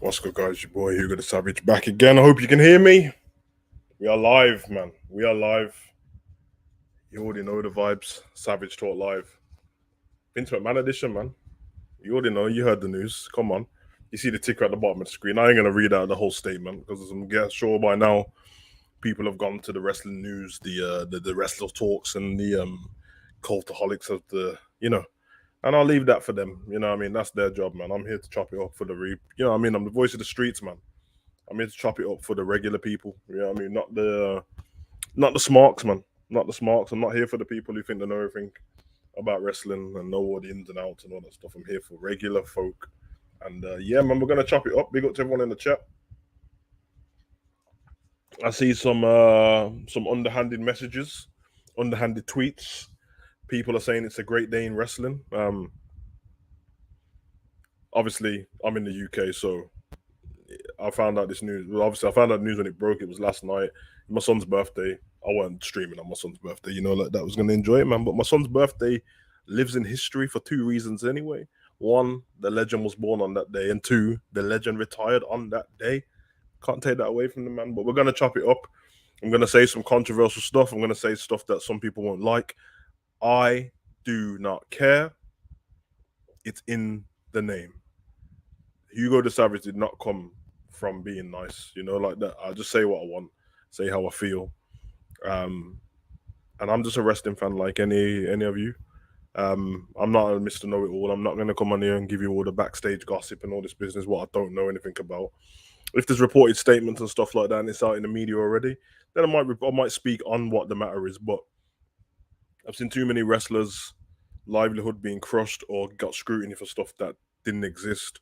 What's good, guys? Your boy Hugo the Savage back again. I hope you can hear me. We are live, man. We are live. You already know the vibes. Savage Talk Live. Vince McMahon edition, man. You already know. You heard the news. Come on. You see the ticker at the bottom of the screen. I ain't going to read out the whole statement because I'm sure by now people have gone to the wrestling news, the wrestler talks and the cultaholics of and I'll leave that for them. You know what I mean? That's their job, man. I'm here to chop it up for the you know what I mean? I'm the voice of the streets, man. I'm here to chop it up for the regular people. You know what I mean? Not the smarks, man. Not the smarks. I'm not here for the people who think they know everything about wrestling and know all the ins and outs and all that stuff. I'm here for regular folk. And yeah, man, we're gonna chop it up. Big up to everyone in the chat. I see some underhanded messages, underhanded tweets. People are saying it's a great day in wrestling. Obviously, I'm in the UK, so I found out this news. Well, obviously, I found out the news when it broke. It was last night. My son's birthday. I wasn't streaming on my son's birthday. You know, like that was going to enjoy it, man. But my son's birthday lives in history for two reasons anyway. One, the legend was born on that day. And two, the legend retired on that day. Can't take that away from the man. But we're going to chop it up. I'm going to say some controversial stuff. I'm going to say stuff that some people won't like. I do not care. It's in the name. Hugo the Savage did not come from being nice, you know, like that. I just say what I want, say how I feel, and I'm just a wrestling fan like any of you. I'm not a Mr. Know It All. I'm not going to come on here and give you all the backstage gossip and all this business what I don't know anything about. If there's reported statements and stuff like that and it's out in the media already, then I might speak on what the matter is. But I've seen too many wrestlers' livelihood being crushed or got scrutiny for stuff that didn't exist.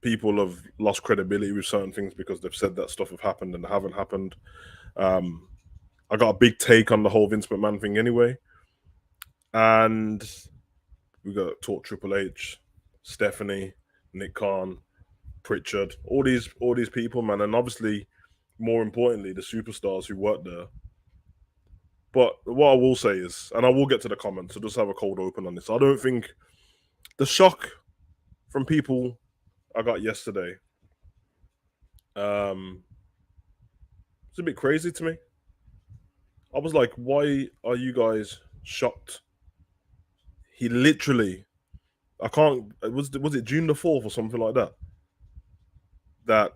People have lost credibility with certain things because they've said that stuff have happened and haven't happened. I got a big take on the whole Vince McMahon thing anyway. And we got to talk Triple H, Stephanie, Nick Khan, Pritchard, all these people, man. And obviously, more importantly, the superstars who worked there. But what I will say is, and I will get to the comments, so just have a cold open on this. I don't think the shock from people I got yesterday, it's a bit crazy to me. I was like, why are you guys shocked? He literally, I can't, was it June the 4th or something like that? That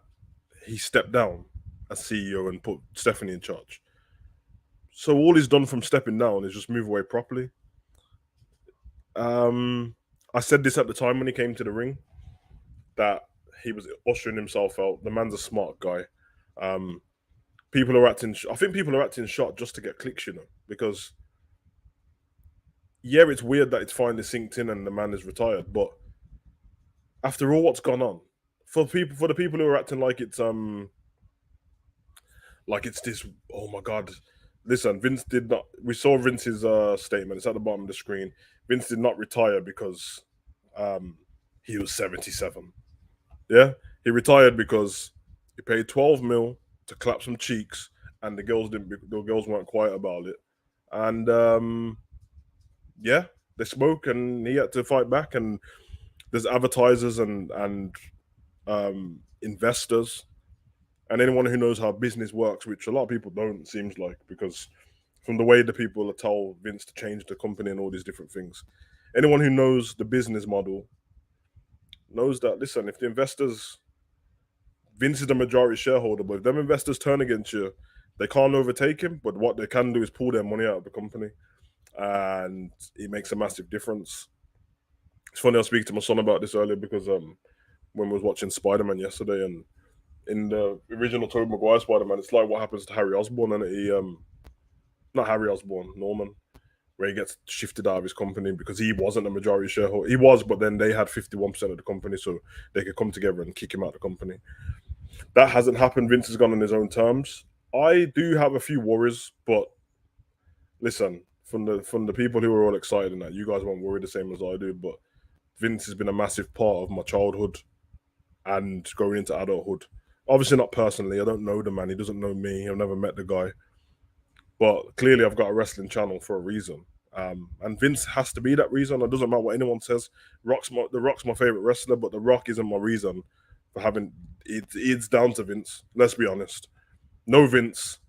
he stepped down as CEO and put Stephanie in charge. So all he's done from stepping down is just move away properly. I said this at the time when he came to the ring, that he was ushering himself out. The man's a smart guy. People are acting. I think people are acting shocked just to get clicks, you know, because yeah, it's weird that it's finally synced in and the man is retired. But after all what's gone on, for the people who are acting like it's this. Oh my god! Listen, Vince did not. We saw Vince's statement. It's at the bottom of the screen. Vince did not retire because he was 77. Yeah, he retired because he paid 12 mil to clap some cheeks, and the girls weren't quiet about it. And yeah, they spoke, and he had to fight back. And there's advertisers and investors and anyone who knows how business works, which a lot of people don't, seems like, because from the way the people are told Vince to change the company and all these different things. Anyone who knows the business model knows that, listen, if the investors, Vince is the majority shareholder, but if them investors turn against you, they can't overtake him, but what they can do is pull their money out of the company. And it makes a massive difference. It's funny, I was speaking to my son about this earlier because when we was watching Spider-Man yesterday, and in the original Tobey Maguire Spider-Man, it's like what happens to Harry Osborn, and he not Harry Osborn, Norman, where he gets shifted out of his company because he wasn't a majority shareholder. He was, but then they had 51% of the company, so they could come together and kick him out of the company. That hasn't happened. Vince has gone on his own terms. I do have a few worries, but listen, from the people who are all excited and that, you guys won't worry the same as I do, but Vince has been a massive part of my childhood and going into adulthood. Obviously not personally. I don't know the man. He doesn't know me. I've never met the guy. But clearly I've got a wrestling channel for a reason. And Vince has to be that reason. It doesn't matter what anyone says. The Rock's my favorite wrestler, but The Rock isn't my reason for having it. It's down to Vince. Let's be honest. No Vince.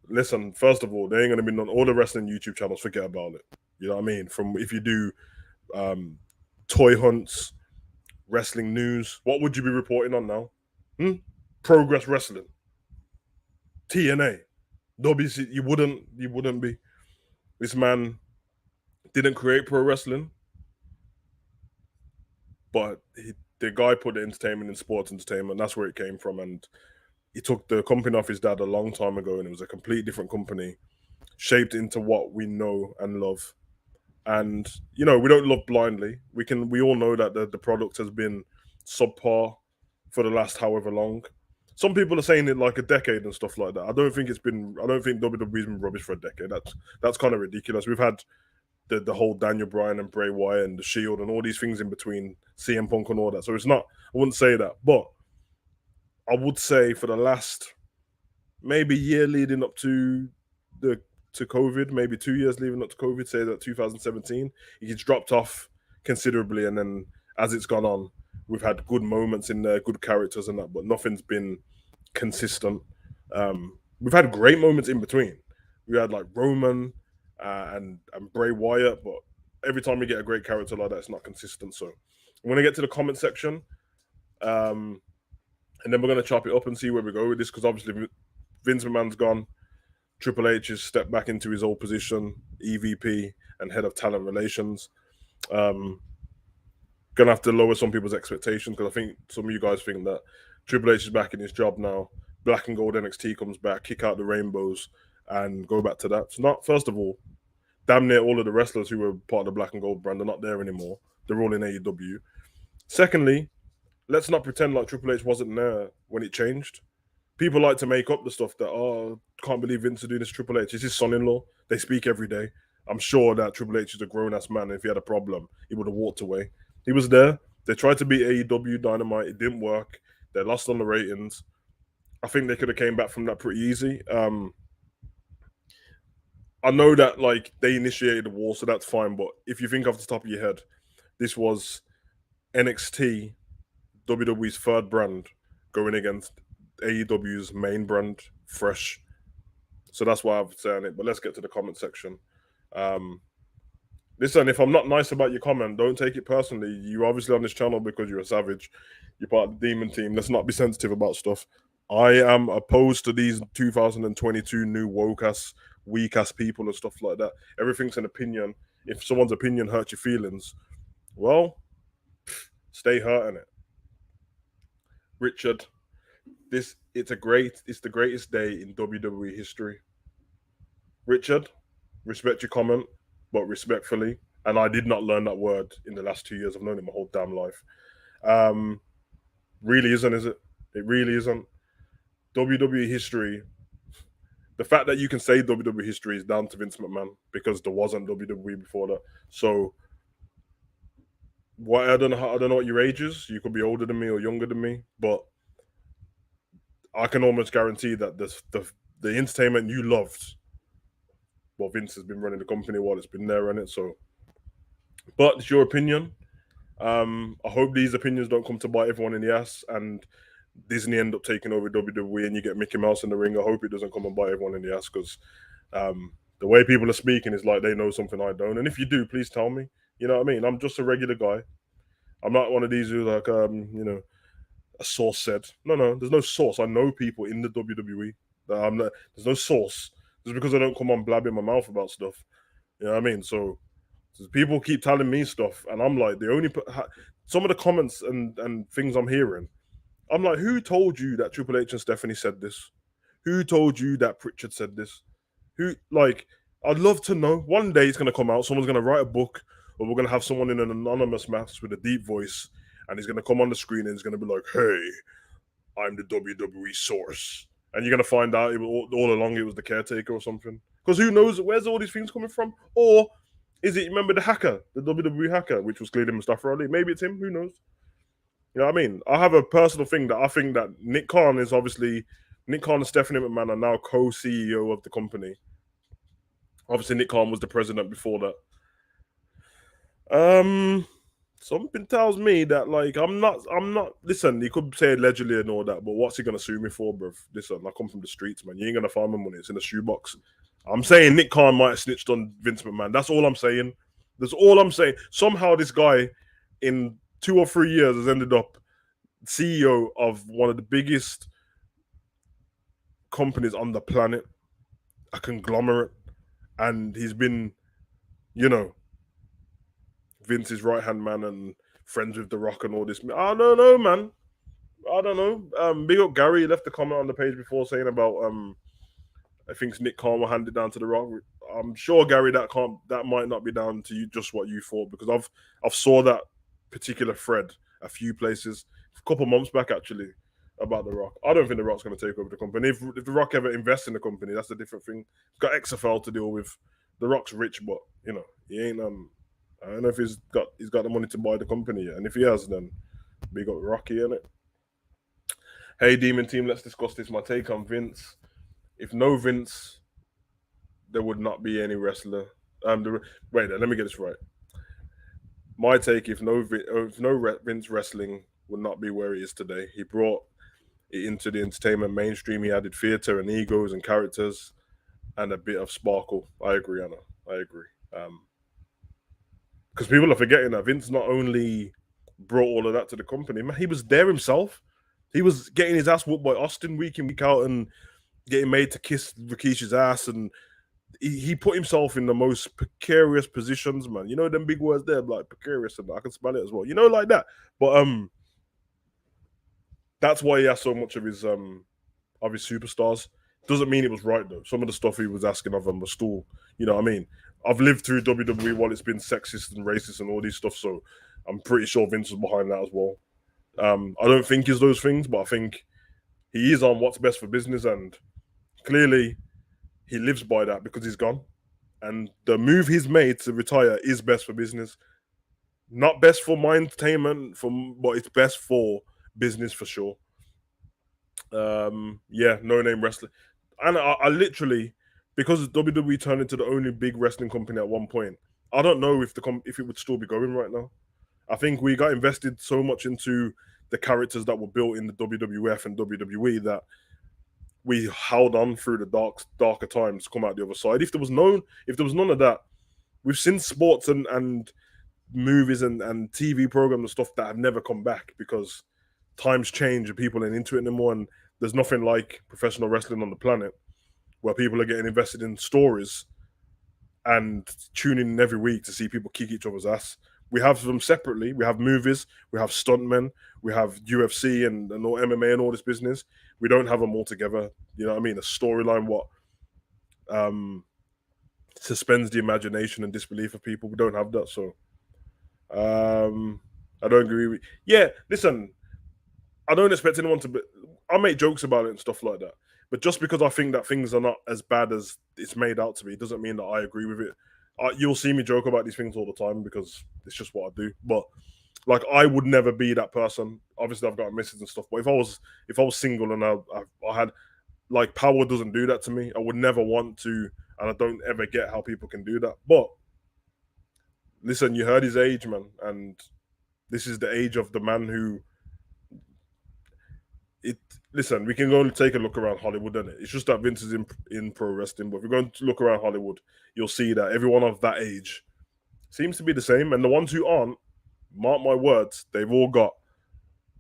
Listen, first of all, there ain't gonna be none. All the wrestling YouTube channels, forget about it. You know what I mean? From if you do toy hunts, wrestling news, what would you be reporting on now? Progress Wrestling, TNA, WC. You wouldn't be. This man didn't create pro wrestling, but the guy put the entertainment in sports entertainment. That's where it came from, and he took the company off his dad a long time ago, and it was a complete different company, shaped into what we know and love. And we don't love blindly. We all know that the product has been subpar for the last however long. Some people are saying it like a decade and stuff like that. I don't think WWE's been rubbish for a decade. That's kind of ridiculous. We've had the whole Daniel Bryan and Bray Wyatt and the Shield and all these things in between, CM Punk and all that. So it's not. I wouldn't say that, but I would say for the last maybe year leading up to COVID, maybe 2 years leading up to COVID, say that 2017, he's dropped off considerably, and then as it's gone on, we've had good moments in there, good characters and that, but nothing's been consistent. We've had great moments in between. We had like Roman and Bray Wyatt, but every time we get a great character like that, it's not consistent. So I'm going to get to the comment section, and then we're going to chop it up and see where we go with this, because obviously Vince McMahon's gone. Triple H has stepped back into his old position, EVP and head of talent relations. Gonna have to lower some people's expectations, because I think some of you guys think that Triple H is back in his job now. Black and Gold NXT comes back, kick out the rainbows, and go back to that. It's not. First of all, damn near all of the wrestlers who were part of the Black and Gold brand are not there anymore. They're all in AEW. Secondly, let's not pretend like Triple H wasn't there when it changed. People like to make up the stuff that, can't believe Vince is doing this. Triple H, it's his son-in-law. They speak every day. I'm sure that Triple H is a grown-ass man, and if he had a problem, he would have walked away. He was there. They tried to beat AEW Dynamite. It didn't work. They lost on the ratings. I think they could have came back from that pretty easy. I know that they initiated the war, so that's fine. But if you think off the top of your head, this was NXT, WWE's third brand, going against AEW's main brand, fresh. So that's why I'm saying it. But let's get to the comment section. Listen, if I'm not nice about your comment, don't take it personally. You're obviously on this channel because you're a savage. You're part of the Demon Team. Let's not be sensitive about stuff. I am opposed to these 2022 new woke-ass, weak-ass people and stuff like that. Everything's an opinion. If someone's opinion hurts your feelings, well, stay hurting it. Richard, it's the greatest day in WWE history. Richard, respect your comment, but respectfully. And I did not learn that word in the last 2 years. I've known it my whole damn life. Really isn't, is it? It really isn't. WWE history, the fact that you can say WWE history is down to Vince McMahon, because there wasn't WWE before that. So I don't know what your age is. You could be older than me or younger than me, but I can almost guarantee that the entertainment you loved, well, Vince has been running the company while it's been there, and so. But it's your opinion. I hope these opinions don't come to bite everyone in the ass, and Disney end up taking over WWE, and you get Mickey Mouse in the ring. I hope it doesn't come and bite everyone in the ass, because the way people are speaking is like they know something I don't. And if you do, please tell me. You know what I mean? I'm just a regular guy. I'm not one of these who a source said. No, there's no source. I know people in the WWE. There's no source. Just because I don't come on blabbing my mouth about stuff. You know what I mean? So people keep telling me stuff, and I'm like, some of the comments and things I'm hearing, I'm like, who told you that Triple H and Stephanie said this? Who told you that Pritchard said this? I'd love to know. One day it's going to come out. Someone's going to write a book, or we're going to have someone in an anonymous maths with a deep voice, and he's going to come on the screen and he's going to be like, hey, I'm the WWE source. And you're going to find out all along it was the caretaker or something. Because who knows, where's all these things coming from? Or is it, remember the hacker, the WWE hacker, which was clearly Mustafa Ali? Maybe it's him, who knows? You know what I mean? I have a personal thing that I think that Nick Khan and Stephanie McMahon are now co-CEO of the company. Obviously, Nick Khan was the president before that. Something tells me that like I'm not. Listen, he could say allegedly and all that, but what's he gonna sue me for, bruv? Listen, I come from the streets, man. You ain't gonna find my money. It's in a shoebox. I'm saying Nick Khan might have snitched on Vince McMahon. That's all I'm saying. That's all I'm saying. Somehow this guy, in 2 or 3 years, has ended up CEO of one of the biggest companies on the planet, a conglomerate, and he's been, you know, Vince's right hand man and friends with The Rock and all this. I don't know, man. I don't know. Big up Gary. He left a comment on the page before saying about I think Nick Khan will hand it down to The Rock. I'm sure Gary that might not be down to you just what you thought, because I've saw that particular thread a few places a couple months back actually about The Rock. I don't think The Rock's going to take over the company. If The Rock ever invests in the company, that's a different thing. He's got XFL to deal with. The Rock's rich, but you know he ain't. I don't know if he's got the money to buy the company yet. And if he has, then big up Rocky in it. Hey, Demon Team, let's discuss this. My take on Vince. If no Vince, there would not be any wrestler. Wait, let me get this right. My take: if no Vince, wrestling would not be where it is today. He brought it into the entertainment mainstream. He added theater and egos and characters and a bit of sparkle. I agree, Anna. I agree. Because people are forgetting that Vince not only brought all of that to the company, man, he was there himself. He was getting his ass whooped by Austin week in, week out, and getting made to kiss Rikishi's ass, and he put himself in the most precarious positions, man. You know them big words there, like precarious, and I can spell it as well. You know, like that. But that's why he has so much of his superstars. Doesn't mean it was right though. Some of the stuff he was asking of them was still, you know what I mean? I've lived through WWE while it's been sexist and racist and all these stuff, so I'm pretty sure Vince was behind that as well. I don't think he's those things, but I think he is on what's best for business, and clearly he lives by that because he's gone. And the move he's made to retire is best for business. Not best for my entertainment, but it's best for business for sure. Yeah, no name wrestling. And I literally, because WWE turned into the only big wrestling company at one point, I don't know if if it would still be going right now. I think we got invested so much into the characters that were built in the WWF and WWE that we held on through the darker times to come out the other side. If there was none of that, we've seen sports and movies and TV programs and stuff that have never come back because times change and people ain't into it anymore. And there's nothing like professional wrestling on the planet where people are getting invested in stories and tuning in every week to see people kick each other's ass. We have them separately. We have movies, we have stuntmen, we have UFC and all MMA and all this business. We don't have them all together. You know what I mean? A storyline what suspends the imagination and disbelief of people. We don't have that. So I don't agree with. Yeah, listen, I don't expect anyone to. I make jokes about it and stuff like that. But just because I think that things are not as bad as it's made out to be, doesn't mean that I agree with it. You'll see me joke about these things all the time because it's just what I do. But like, I would never be that person. Obviously, I've got a missus and stuff. But if I was single and I had like power, doesn't do that to me. I would never want to, and I don't ever get how people can do that. But listen, you heard his age, man, and this is the age of the man who. Listen, we can go and take a look around Hollywood, isn't it? It's just that Vince is in pro wrestling, but if you're going to look around Hollywood, you'll see that everyone of that age seems to be the same. And the ones who aren't, mark my words, they've all got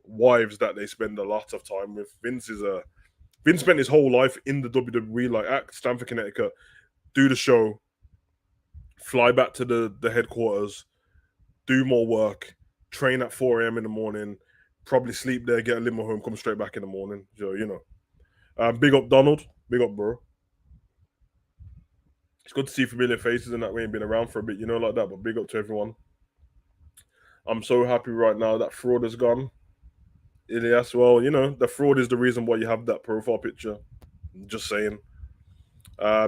wives that they spend a lot of time with. Vince spent his whole life in the WWE, like at Stamford, Connecticut, do the show, fly back to the headquarters, do more work, train at 4 a.m. in the morning, probably sleep there, get a limo home, come straight back in the morning. So, you know. Big up Donald. Big up, bro. It's good to see familiar faces and that we ain't been around for a bit, you know, like that. But big up to everyone. I'm so happy right now that fraud is gone. Ilias, well, you know, the fraud is the reason why you have that profile picture. Just saying.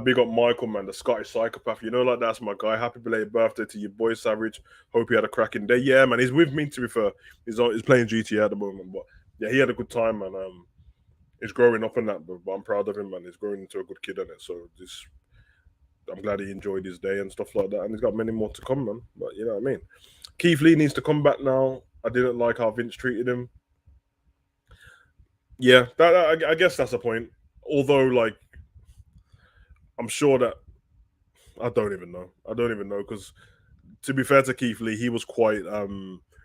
Big up Michael, man, the Scottish psychopath. You know, like that's my guy. Happy belated birthday to your boy Savage. Hope he had a cracking day. Yeah, man, he's with me to be fair. He's playing GTA at the moment, but yeah, he had a good time, man. He's growing up in that, but I'm proud of him, man. He's growing into a good kid in it. So I'm glad he enjoyed his day and stuff like that, and he's got many more to come, man. But you know what I mean. Keith Lee needs to come back now. I didn't like how Vince treated him. Yeah, I guess that's the point. Although, like, I'm sure that I don't even know. I don't even know because, to be fair to Keith Lee, he was quite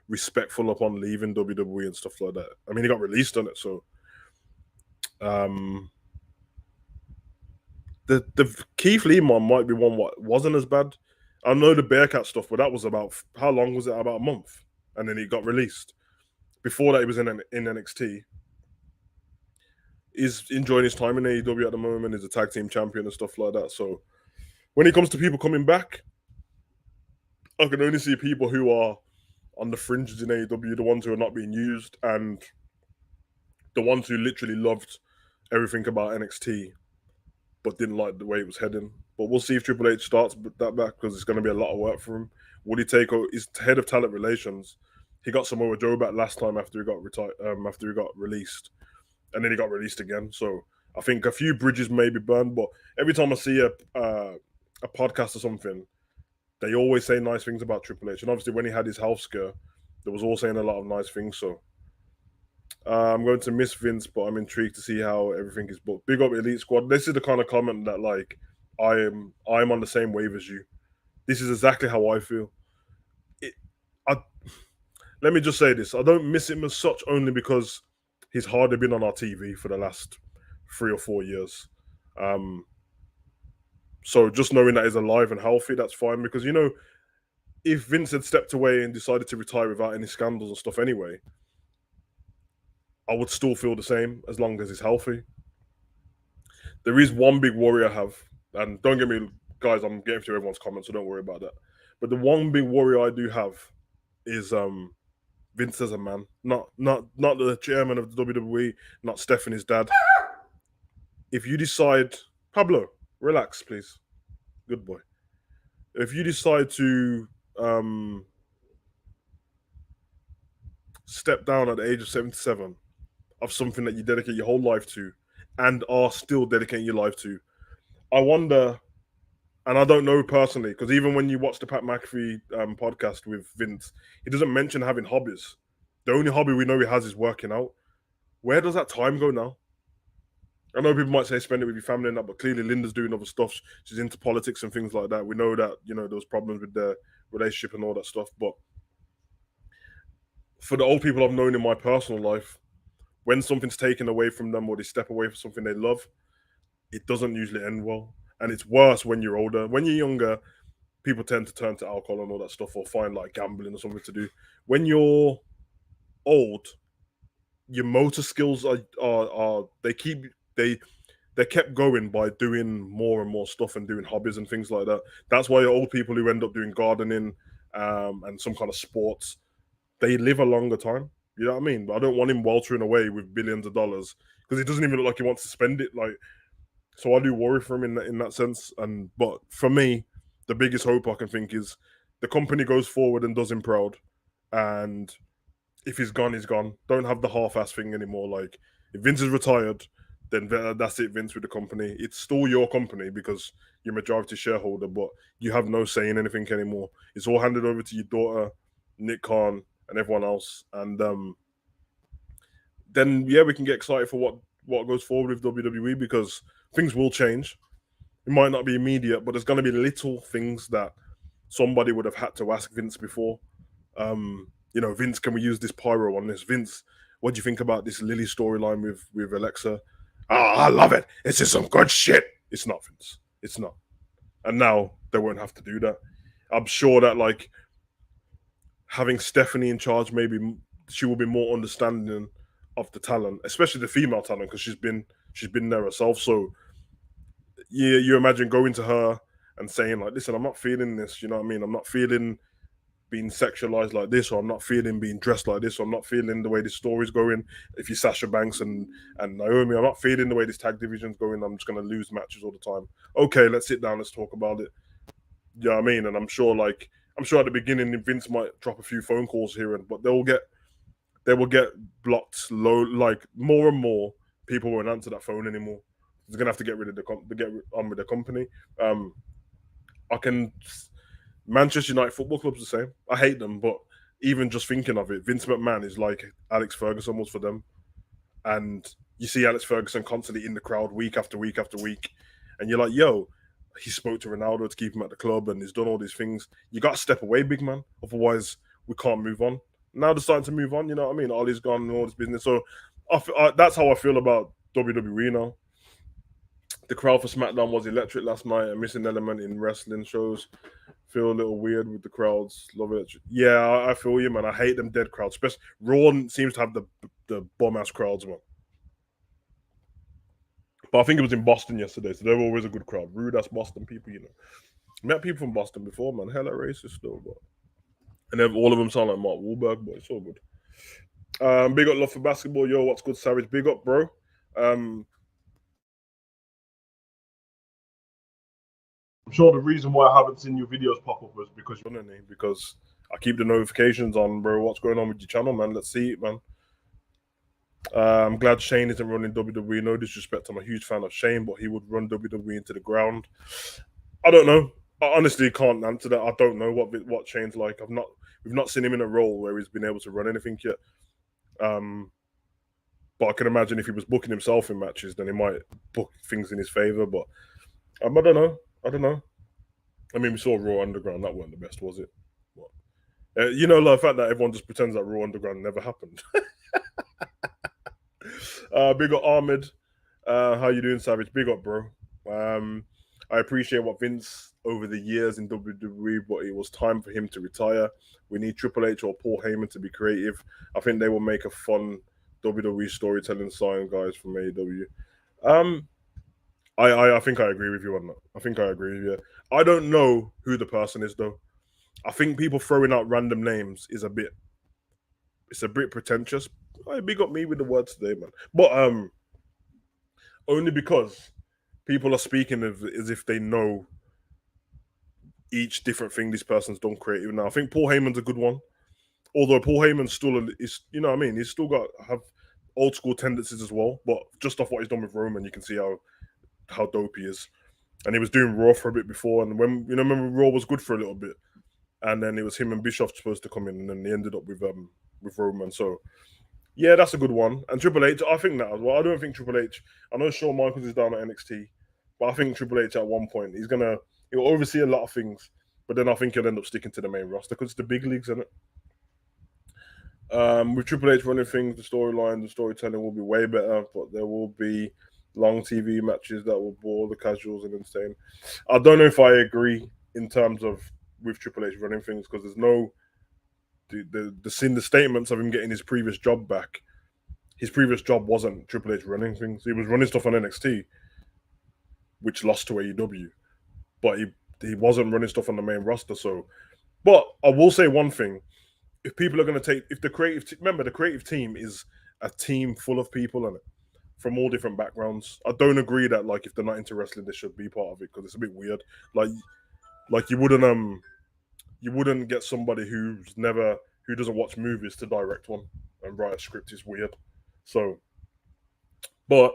respectful upon leaving WWE and stuff like that. I mean, he got released on it, so um, the Keith Lee one might be one what wasn't as bad. I know the Bearcat stuff, but that was about how long was it? About a month, and then he got released. Before that, he was in NXT. He's enjoying his time in AEW at the moment. He's a tag team champion and stuff like that. So when it comes to people coming back, I can only see people who are on the fringes in AEW, the ones who are not being used, and the ones who literally loved everything about NXT but didn't like the way it was heading. But we'll see if Triple H starts that back because it's going to be a lot of work for him. Would he take over? He's head of talent relations. He got Samoa Joe back last time after he got retired, after he got released, and then he got released again. So I think a few bridges may be burned. But every time I see a podcast or something, they always say nice things about Triple H. And obviously, when he had his health scare, they was all saying a lot of nice things. So I'm going to miss Vince, but I'm intrigued to see how everything is booked. Big up Elite Squad. This is the kind of comment that like I'm on the same wave as you. This is exactly how I feel. I Let me just say this: I don't miss him as such only because he's hardly been on our TV for the last 3 or 4 years. Um, so just knowing that he's alive and healthy, that's fine. Because if Vince had stepped away and decided to retire without any scandals and stuff anyway, I would still feel the same as long as he's healthy. There is one big worry I have, and don't get me, guys, I'm getting through everyone's comments, so don't worry about that. But the one big worry I do have is Vince as a man, not the chairman of the WWE, not Stephanie's dad. If you decide, Pablo, relax, please, good boy. If you decide to step down at the age of 77 of something that you dedicate your whole life to, and are still dedicating your life to, I wonder, and I don't know personally, because even when you watch the Pat McAfee podcast with Vince, he doesn't mention having hobbies. The only hobby we know he has is working out. Where does that time go now? I know people might say spend it with your family and that, but clearly Linda's doing other stuff. She's into politics and things like that. We know that, there was problems with their relationship and all that stuff. But for the old people I've known in my personal life, when something's taken away from them or they step away from something they love, it doesn't usually end well. And it's worse when you're older. When you're younger, people tend to turn to alcohol and all that stuff or find like gambling or something to do. When you're old, your motor skills are they're kept going by doing more and more stuff and doing hobbies and things like that. That's why old people who end up doing gardening and some kind of sports, they live a longer time. You know what I mean? But I don't want him weltering away with billions of dollars because he doesn't even look like he wants to spend it. Like, so I do worry for him in that sense. But for me, the biggest hope I can think is the company goes forward and does him proud. And if he's gone, he's gone. Don't have the half-ass thing anymore. Like, if Vince is retired, then that's it, Vince, with the company. It's still your company because you're majority shareholder, but you have no say in anything anymore. It's all handed over to your daughter, Nick Khan, and everyone else. And then, yeah, we can get excited for what goes forward with WWE because things will change. It might not be immediate, but there's going to be little things that somebody would have had to ask Vince before. Vince, can we use this pyro on this? Vince, what do you think about this Lily storyline with Alexa? Oh, I love it. It's just some good shit. It's not, Vince. It's not. And now they won't have to do that. I'm sure that like having Stephanie in charge, maybe she will be more understanding of the talent, especially the female talent, because she's been there herself. So yeah, you imagine going to her and saying like, listen, I'm not feeling this. You know what I mean? I'm not feeling being sexualized like this, or I'm not feeling being dressed like this, or I'm not feeling the way this story's going. If you're Sasha Banks and Naomi, I'm not feeling the way this tag division's going. I'm just going to lose matches all the time. Okay, let's sit down, let's talk about it. You know what I mean? And I'm sure at the beginning Vince might drop a few phone calls here, but they will get blocked low. Like more and more people won't answer that phone anymore. They're gonna have to get rid of get on with the company. I can. Manchester United Football Club's the same. I hate them, but even just thinking of it, Vince McMahon is like Alex Ferguson was for them. And you see Alex Ferguson constantly in the crowd week after week after week. And you're like, yo, he spoke to Ronaldo to keep him at the club and he's done all these things. You got to step away, big man. Otherwise, we can't move on. Now they're starting to move on, you know what I mean? Ollie's gone and all this business. So that's how I feel about WWE now. The crowd for SmackDown was electric last night. A missing element in wrestling shows. Feel a little weird with the crowds. Love it. Yeah, I feel you, man. I hate them dead crowds. Especially Raw seems to have the bomb ass crowds, man. But I think it was in Boston yesterday, so they're always a good crowd. Rude ass Boston people, you know. Met people from Boston before, man. Hella racist still, but and then all of them sound like Mark Wahlberg, but it's all good. Big up love for basketball, yo. What's good, Savage? Big up, bro. I'm sure the reason why I haven't seen your videos pop up was because you're on it, because I keep the notifications on, bro. What's going on with your channel, man? Let's see it, man. I'm glad Shane isn't running WWE. No disrespect, I'm a huge fan of Shane, but he would run WWE into the ground. I don't know. I honestly can't answer that. I don't know what Shane's like. We've not seen him in a role where he's been able to run anything yet. But I can imagine if he was booking himself in matches, then he might book things in his favor. But I don't know. I don't know. I mean, we saw Raw Underground. That wasn't the best, was it? You know, the fact that everyone just pretends that Raw Underground never happened. Big up Ahmed. How you doing, Savage? Big up, bro. I appreciate what Vince over the years in WWE, but it was time for him to retire. We need Triple H or Paul Heyman to be creative. I think they will make a fun WWE storytelling sign, guys, from AEW. I think I agree with you on that. I think I agree with you. I don't know who the person is though. I think people throwing out random names is a bit pretentious. Big up me with the words today, man. But only because people are speaking as if they know each different thing this person's done creative. Now I think Paul Heyman's a good one. Although Paul Heyman's still is, you know what I mean, he's still got have old school tendencies as well. But just off what he's done with Roman, you can see how dope he is. And he was doing Raw for a bit before, and when remember Raw was good for a little bit, and then it was him and Bischoff supposed to come in, and then they ended up with Roman. So yeah, that's a good one. And Triple H, I think that as well. I don't think Triple H. I know Shawn Michaels is down at NXT, but I think Triple H at one point he'll oversee a lot of things, but then I think he'll end up sticking to the main roster because it's the big leagues, isn't it? With Triple H running things, the storyline, the storytelling will be way better, but there will be long TV matches that will bore the casuals and insane. I don't know if I agree in terms of with Triple H running things because there's no the statements of him getting his previous job back. His previous job wasn't Triple H running things. He was running stuff on NXT, which lost to AEW, but he wasn't running stuff on the main roster. So, but I will say one thing: if people are going to if the creative team is a team full of people in it from all different backgrounds. I don't agree that like if they're not into wrestling, they should be part of it because it's a bit weird. Like you wouldn't get somebody who doesn't watch movies to direct one and write a script. Is weird. So, but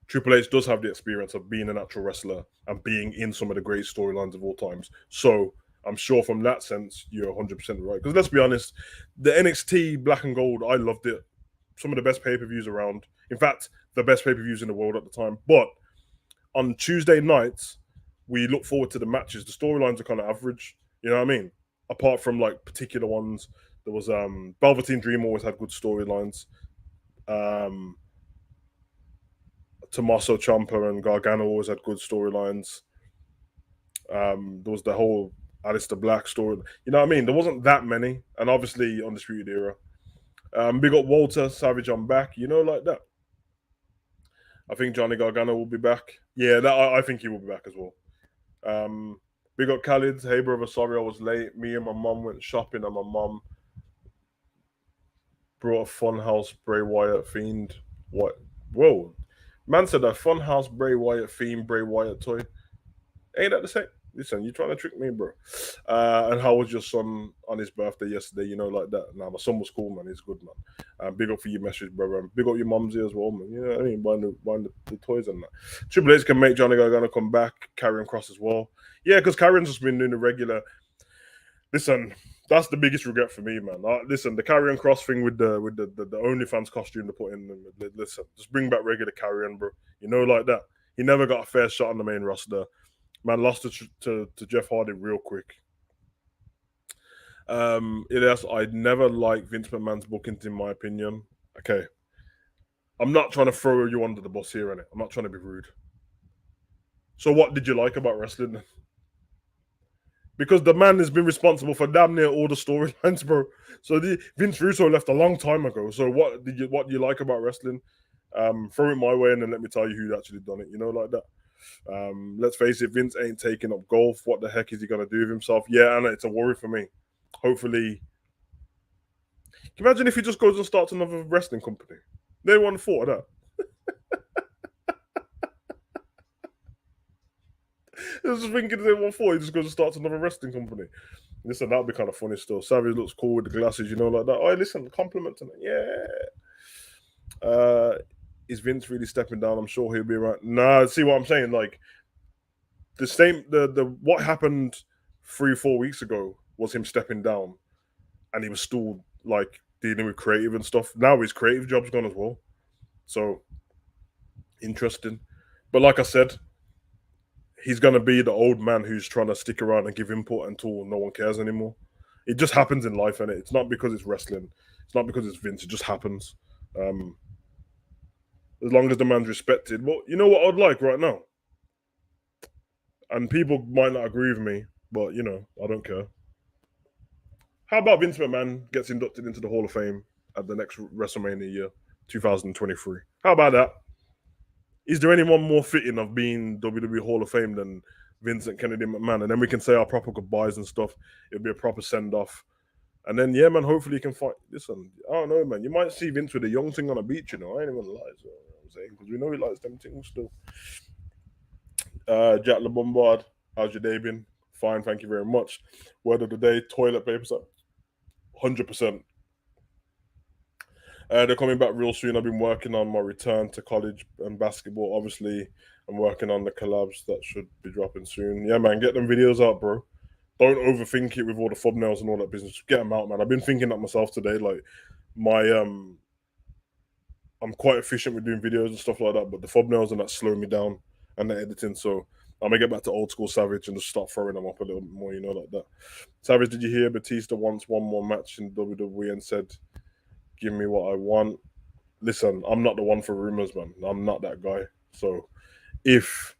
Triple H does have the experience of being an actual wrestler and being in some of the greatest storylines of all times. So I'm sure from that sense, you're 100% right. Because let's be honest, the NXT Black and Gold, I loved it. Some of the best pay-per-views around. In fact, the best pay-per-views in the world at the time. But on Tuesday nights, we look forward to the matches. The storylines are kind of average. You know what I mean? Apart from like particular ones. There was Velveteen Dream always had good storylines. Tommaso Ciampa and Gargano always had good storylines. There was the whole Aleister Black story. You know what I mean? There wasn't that many. And obviously Undisputed Era. Big up Walter, Savage, I'm back. You know, like that. I think Johnny Gargano will be back. Yeah, I think he will be back as well. Big up Khalid. Hey, brother, sorry I was late. Me and my mum went shopping and my mum brought a Funhouse Bray Wyatt themed. What? Whoa. Man said a Funhouse Bray Wyatt themed Bray Wyatt toy. Ain't that the same? Listen, you trying to trick me, bro. And how was your son on his birthday yesterday? You know, like that. Nah, my son was cool, man. He's good, man. Big up for your message, brother. And big up your mumsy as well, man. You know what I mean? Buying the toys and that. Triple H can make Johnny Gargano come back, carrying Cross as well. Yeah, because Karen's just been doing the regular. Listen, that's the biggest regret for me, man. Listen, the Carrion Cross thing with the OnlyFans costume they put in. Listen, just bring back regular Carrion, bro. You know, like that. He never got a fair shot on the main roster. Man lost to Jeff Hardy real quick. It is. I'd never like Vince McMahon's bookings, in my opinion. Okay, I'm not trying to throw you under the bus here, innit? I'm not trying to be rude. So, what did you like about wrestling? Because the man has been responsible for damn near all the storylines, bro. So Vince Russo left a long time ago. So what do you like about wrestling? Throw it my way and then let me tell you who actually done it. You know, like that. Let's face it, Vince ain't taking up golf. What the heck is he gonna do with himself? Yeah, and it's a worry for me. Hopefully, can you imagine if he just goes and starts another wrestling company? They won thought of that. I was just thinking they won thought he just goes and starts another wrestling company. Listen, that'd be kind of funny still. Savage looks cool with the glasses, you know, like that. Oh, listen, compliment to it. Yeah. Is Vince really stepping down? I'm sure he'll be right. Nah, see what I'm saying? Like the what happened 3-4 weeks ago was him stepping down, and he was still like dealing with creative and stuff. Now his creative job's gone as well. So interesting. But like I said, he's gonna be the old man who's trying to stick around and give input until no one cares anymore. It just happens in life, and it's not because it's wrestling. It's not because it's Vince. It just happens. Um, as long as the man's respected. Well, you know what I'd like right now, and people might not agree with me, but you know I don't care. How about Vince McMahon gets inducted into the Hall of Fame at the next WrestleMania year, 2023? How about that? Is there anyone more fitting of being WWE Hall of Fame than Vincent Kennedy McMahon? And then we can say our proper goodbyes and stuff. It'll be a proper send off. And then, yeah, man, hopefully you can fight. Listen, I don't know, man. You might see Vince with a young thing on a beach, you know. I ain't even lie, so, you know what I'm saying? Because we know he likes them things still. Jack LeBombard, how's your day been? Fine, thank you very much. Word of the day, toilet paper, 100%. They're coming back real soon. I've been working on my return to college and basketball. Obviously, I'm working on the collabs that should be dropping soon. Yeah, man, get them videos out, bro. Don't overthink it with all the thumbnails and all that business. Get them out, man. I've been thinking that myself today. Like my I'm quite efficient with doing videos and stuff like that, but the thumbnails and that slow me down and the editing. So I'm gonna get back to old school Savage and just start throwing them up a little bit more, you know, like that. Savage, did you hear Batista wants one more match in WWE and said, "Give me what I want." Listen, I'm not the one for rumors, man. I'm not that guy. So if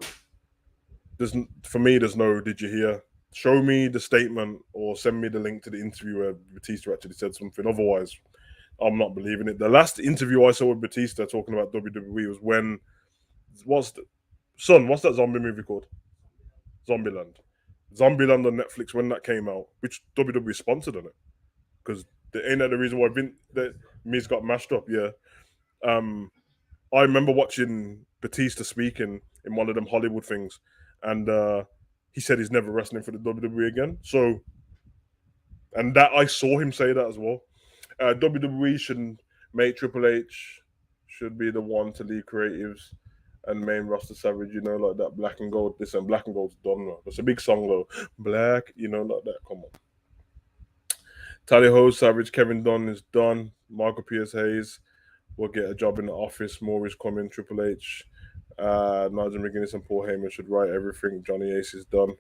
there's for me, there's no. Did you hear? Show me the statement or send me the link to the interview where Batista actually said something. Otherwise, I'm not believing it. The last interview I saw with Batista talking about WWE was when what's the son? What's that zombie movie called? Zombieland. Zombieland on Netflix when that came out, which WWE sponsored on it because ain't that the reason why that Miz got mashed up? Yeah. Um, I remember watching Batista speaking in one of them Hollywood things, and he said he's never wrestling for the WWE again. So, and that I saw him say that as well. WWE should make Triple H should be the one to lead creatives and main roster Savage, you know, like that black and gold. Listen, black and gold's done now. It's a big song though. Black, you know, like that. Come on. Tally Ho, Savage, Kevin Dunn is done. Michael Pierce Hayes will get a job in the office. Maurice coming, Triple H. Nigel McGuinness and Paul Heyman should write everything. Johnny Ace is done.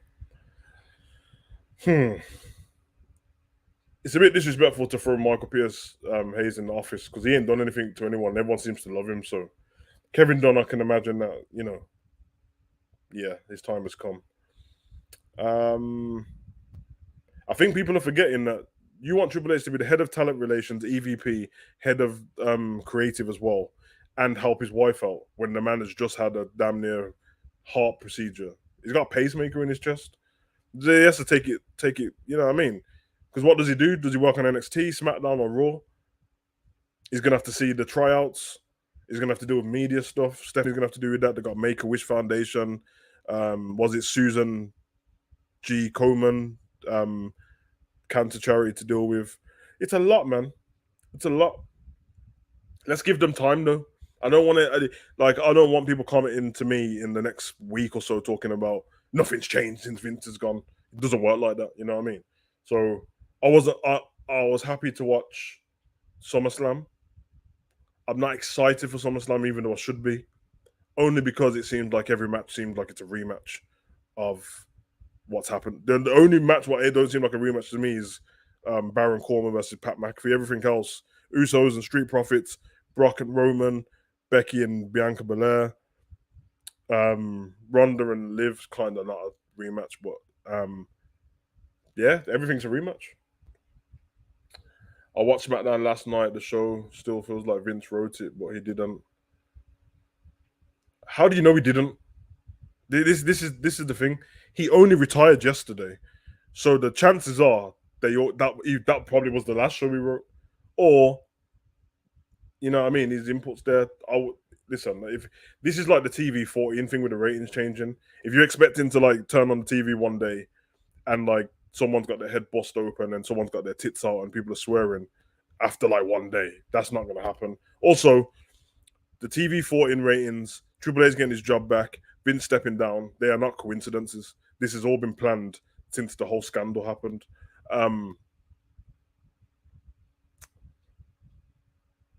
It's a bit disrespectful to throw Michael Pierce Hayes in the office because he ain't done anything to anyone. Everyone seems to love him. So Kevin Dunn, I can imagine that, you know, yeah, his time has come. I think people are forgetting that you want Triple H to be the head of talent relations, EVP, head of creative as well, and help his wife out when the man has just had a damn near heart procedure. He's got a pacemaker in his chest. He has to take it. You know what I mean? Because what does he do? Does he work on NXT, SmackDown, or Raw? He's gonna have to see the tryouts. He's gonna have to do with media stuff. Stephanie's gonna have to do with that. They got Make a Wish Foundation. Was it Susan G. Komen? Cancer charity to deal with. It's a lot, man. It's a lot. Let's give them time, though. I don't want to I don't want people commenting to me in the next week or so talking about nothing's changed since Vince is gone. It doesn't work like that. You know what I mean? So I was happy to watch SummerSlam. I'm not excited for SummerSlam, even though I should be, only because it seemed like every match seemed like it's a rematch of what's happened. The only match what it don't seem like a rematch to me is Baron Corbin versus Pat McAfee. Everything else, Usos and Street Profits, Brock and Roman, Becky and Bianca Belair, Ronda and Liv, kind of not a rematch, but yeah, everything's a rematch. I watched SmackDown last night. The show still feels like Vince wrote it, but he didn't. How do you know he didn't? This is the thing. He only retired yesterday, so the chances are that probably was the last show he wrote, or you know what I mean. His inputs there. Listen. If this is like the TV 14 thing with the ratings changing, if you're expecting to like turn on the TV one day and like someone's got their head bust open and someone's got their tits out and people are swearing after like one day, that's not going to happen. Also, the TV 14 ratings, Triple H getting his job back, Vince stepping down, they are not coincidences. This has all been planned since the whole scandal happened.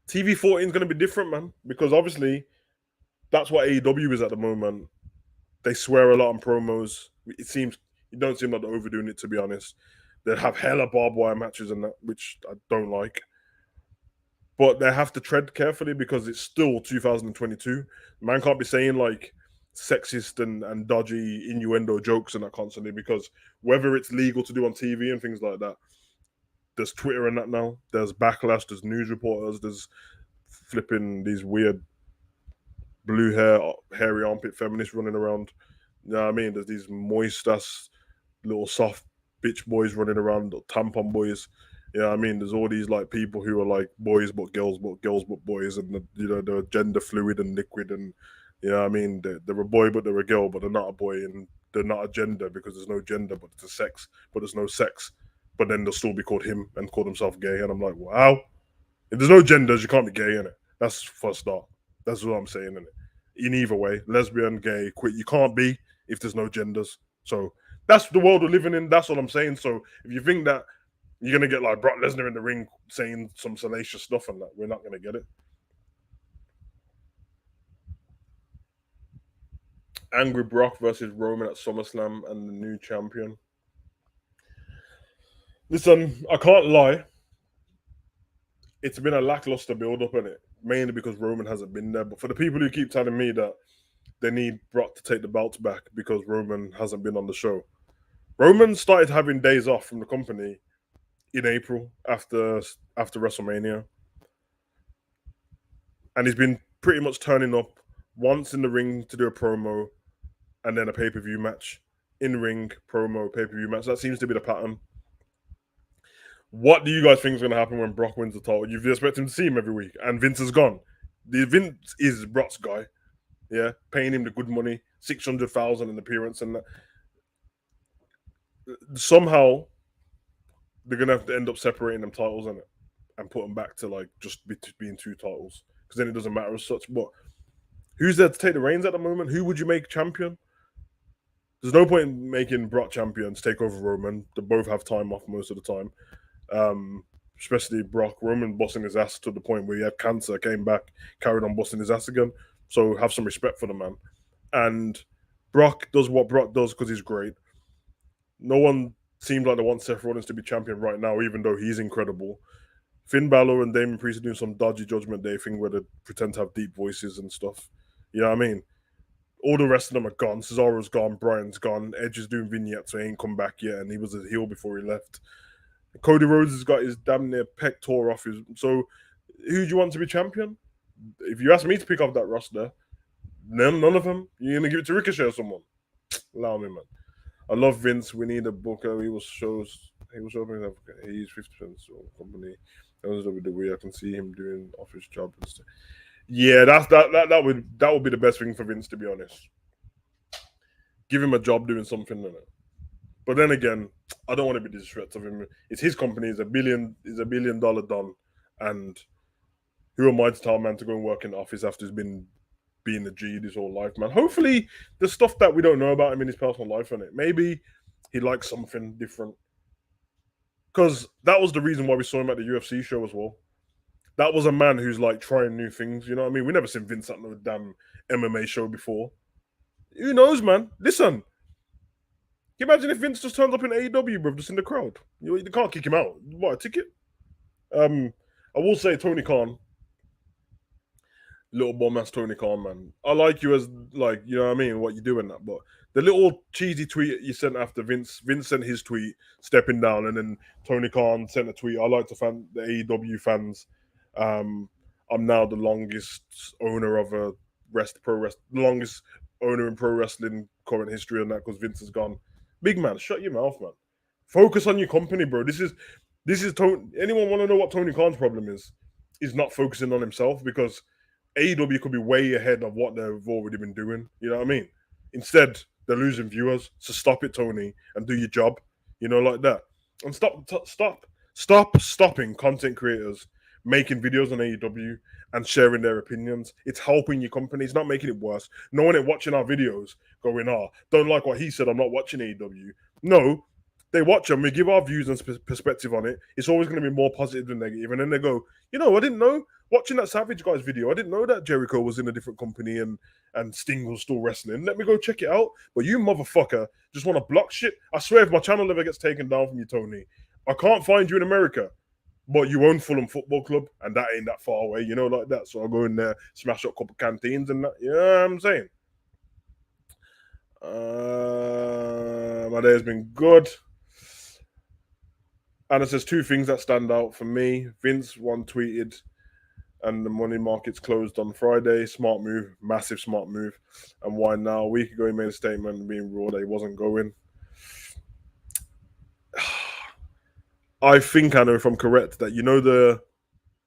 TV 14 is going to be different, man, because obviously that's what AEW is at the moment. They swear a lot on promos. It don't seem like they're overdoing it, to be honest. They have hella barbed wire matches and that, which I don't like. But they have to tread carefully because it's still 2022. Man can't be saying like sexist and dodgy innuendo jokes and that constantly, because whether it's legal to do on TV and things like that, there's Twitter and that now. There's backlash. There's news reporters. There's flipping these weird blue hair, hairy armpit feminists running around. You know what I mean? There's these moist ass little soft bitch boys running around, tampon boys. You know what I mean? There's all these like people who are like boys but girls but boys, and they're gender fluid and liquid, and you know what I mean? They're a boy but they're a girl, but they're not a boy, and they're not a gender because there's no gender, but it's a sex, but there's no sex. But then they'll still be called him and call themselves gay, and I'm like, wow. If there's no genders, you can't be gay, innit? That's for a start. That's what I'm saying, innit? In either way, lesbian, gay, queer, you can't be if there's no genders. So that's the world we're living in. That's what I'm saying. So if you think that you're gonna get like Brock Lesnar in the ring saying some salacious stuff and that, we're not gonna get it. Angry Brock versus Roman at SummerSlam and the new champion. Listen, I can't lie. It's been a lackluster build up in it, mainly because Roman hasn't been there. But for the people who keep telling me that they need Brock to take the belts back because Roman hasn't been on the show, Roman started having days off from the company in April after WrestleMania, and he's been pretty much turning up once in the ring to do a promo, and then a pay per view match. In ring promo, pay per view match. That seems to be the pattern. What do you guys think is going to happen when Brock wins the title? You expect him to see him every week, and Vince is gone. The Vince is Brock's guy, yeah, paying him the good money, 600,000 an appearance, and that. Somehow they're gonna have to end up separating them titles in it and put them back to like just being two titles, because then it doesn't matter as such. But who's there to take the reins at the moment? Who would you make champion? There's no point in making Brock champions take over Roman. They both have time off most of the time. Especially Brock. Roman busting his ass to the point where he had cancer, came back, carried on busting his ass again. So have some respect for the man. And Brock does what Brock does because he's great. No one seems like they want Seth Rollins to be champion right now, even though he's incredible. Finn Balor and Damon Priest are doing some dodgy Judgment Day thing where they pretend to have deep voices and stuff. You know what I mean? All the rest of them are gone. Cesaro's gone. Bryan's gone. Edge is doing vignettes, so he ain't come back yet, and he was a heel before he left. Cody Rhodes has got his damn near pec tore off his. So, who do you want to be champion? If you ask me to pick off that roster, none of them. You're gonna give it to Ricochet or someone? Allow me, man. I love Vince. We need a booker. He will show me he's 50% company. That was WWE. I can see him doing office job and stuff. Yeah, that would be the best thing for Vince, to be honest. Give him a job doing something in it. But then again, I don't want to be disrespectful of him. It's his company. It's $1 billion don, and who am I to tell a man to go and work in the office after he's been being a G his whole life, man. Hopefully, the stuff that we don't know about him in his personal life, in it, maybe he likes something different. Because that was the reason why we saw him at the UFC show as well. That was a man who's like trying new things. You know what I mean? We never seen Vince at no damn MMA show before. Who knows, man? Listen, can you imagine if Vince just turns up in AEW, bro, just in the crowd? You can't kick him out. What, a ticket? I will say Tony Khan, little bomb ass Tony Khan, man. I like you as like, you know what I mean, what you doing that, but the little cheesy tweet you sent after Vince sent his tweet stepping down, and then Tony Khan sent a tweet. I like to fan the AEW fans. I'm now the longest owner of a longest owner in pro wrestling current history, and that because Vince is gone. Big man, shut your mouth, man. Focus on your company, bro. This is Tony. Anyone want to know what Tony Khan's problem is? He's not focusing on himself, because AEW could be way ahead of what they've already been doing. You know what I mean? Instead, they're losing viewers. So stop it, Tony, and do your job. You know, like that. And stop stopping content creators making videos on AEW and sharing their opinions. It's helping your company. It's not making it worse. No one ain't watching our videos going, don't like what he said, I'm not watching AEW. No, they watch them. We give our views and perspective on it. It's always going to be more positive than negative. And then they go, I didn't know. Watching that Savage Guy's video, I didn't know that Jericho was in a different company and Sting was still wrestling. Let me go check it out. But you motherfucker just want to block shit. I swear, if my channel ever gets taken down from you, Tony, I can't find you in America. But you own Fulham Football Club, and that ain't that far away, like that. So I'll go in there, smash up a couple canteens and that. You know what I'm saying? My day has been good. Anna says 2 things that stand out for me. Vince, one tweeted, and the money markets closed on Friday. Smart move, massive smart move. And why now? A week ago, he made a statement being raw that he wasn't going. I think, Anna, if I'm correct, that the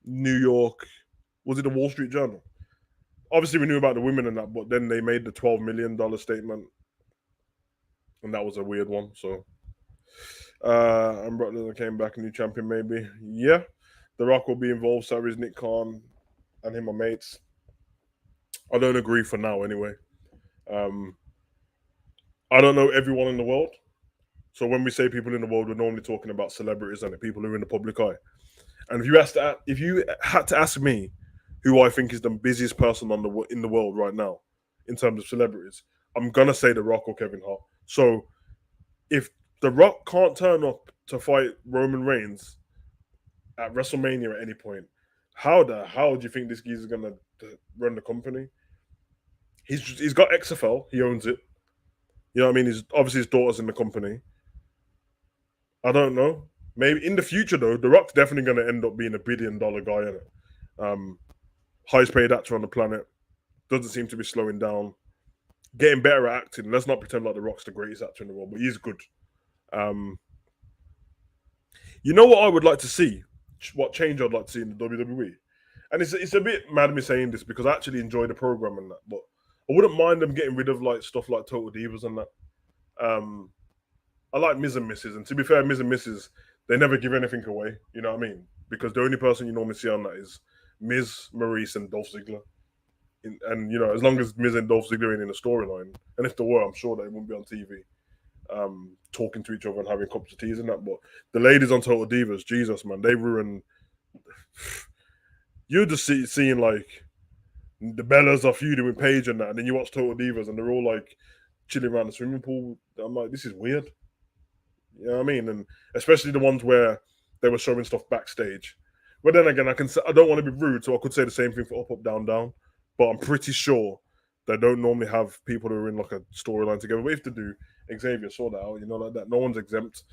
New York, was it the Wall Street Journal? Obviously, we knew about the women and that, but then they made the $12 million statement, and that was a weird one. So, and Brock Lesnar came back, new champion, maybe. Yeah, The Rock will be involved. So is Nick Khan, and him are mates. I don't agree for now, anyway. I don't know everyone in the world. So when we say people in the world, we're normally talking about celebrities and people who are in the public eye. And if you had to ask me who I think is the busiest person in the world right now in terms of celebrities, I'm gonna say The Rock or Kevin Hart. So if The Rock can't turn up to fight Roman Reigns at WrestleMania at any point, how the hell do you think this geezer's gonna run the company? He's got XFL, he owns it. You know what I mean? He's obviously his daughter's in the company. I don't know. Maybe in the future, though, The Rock's definitely going to end up being $1 billion guy, in it. Highest paid actor on the planet. Doesn't seem to be slowing down. Getting better at acting. Let's not pretend like The Rock's the greatest actor in the world, but he's good. You know what I would like to see? What change I'd like to see in the WWE? And it's a bit mad me saying this because I actually enjoy the program and that, but I wouldn't mind them getting rid of like stuff like Total Divas and that. I like Miz and Mrs. And to be fair, Miz and Mrs., they never give anything away. You know what I mean? Because the only person you normally see on that is Miz, Maurice, and Dolph Ziggler. And, as long as Miz and Dolph Ziggler ain't in the storyline, and if they were, I'm sure they wouldn't be on TV, talking to each other and having cups of tea and that. But the ladies on Total Divas, Jesus, man, they ruin. You're just seeing, like, the Bellas are feuding with Paige and that, and then you watch Total Divas, and they're all, like, chilling around the swimming pool. I'm like, this is weird. You know what I mean? And especially the ones where they were showing stuff backstage. But then again, I don't want to be rude, so I could say the same thing for Up, Up, Down, Down. But I'm pretty sure they don't normally have people who are in like a storyline together. But if they do, Xavier saw that out, like that. No one's exempt.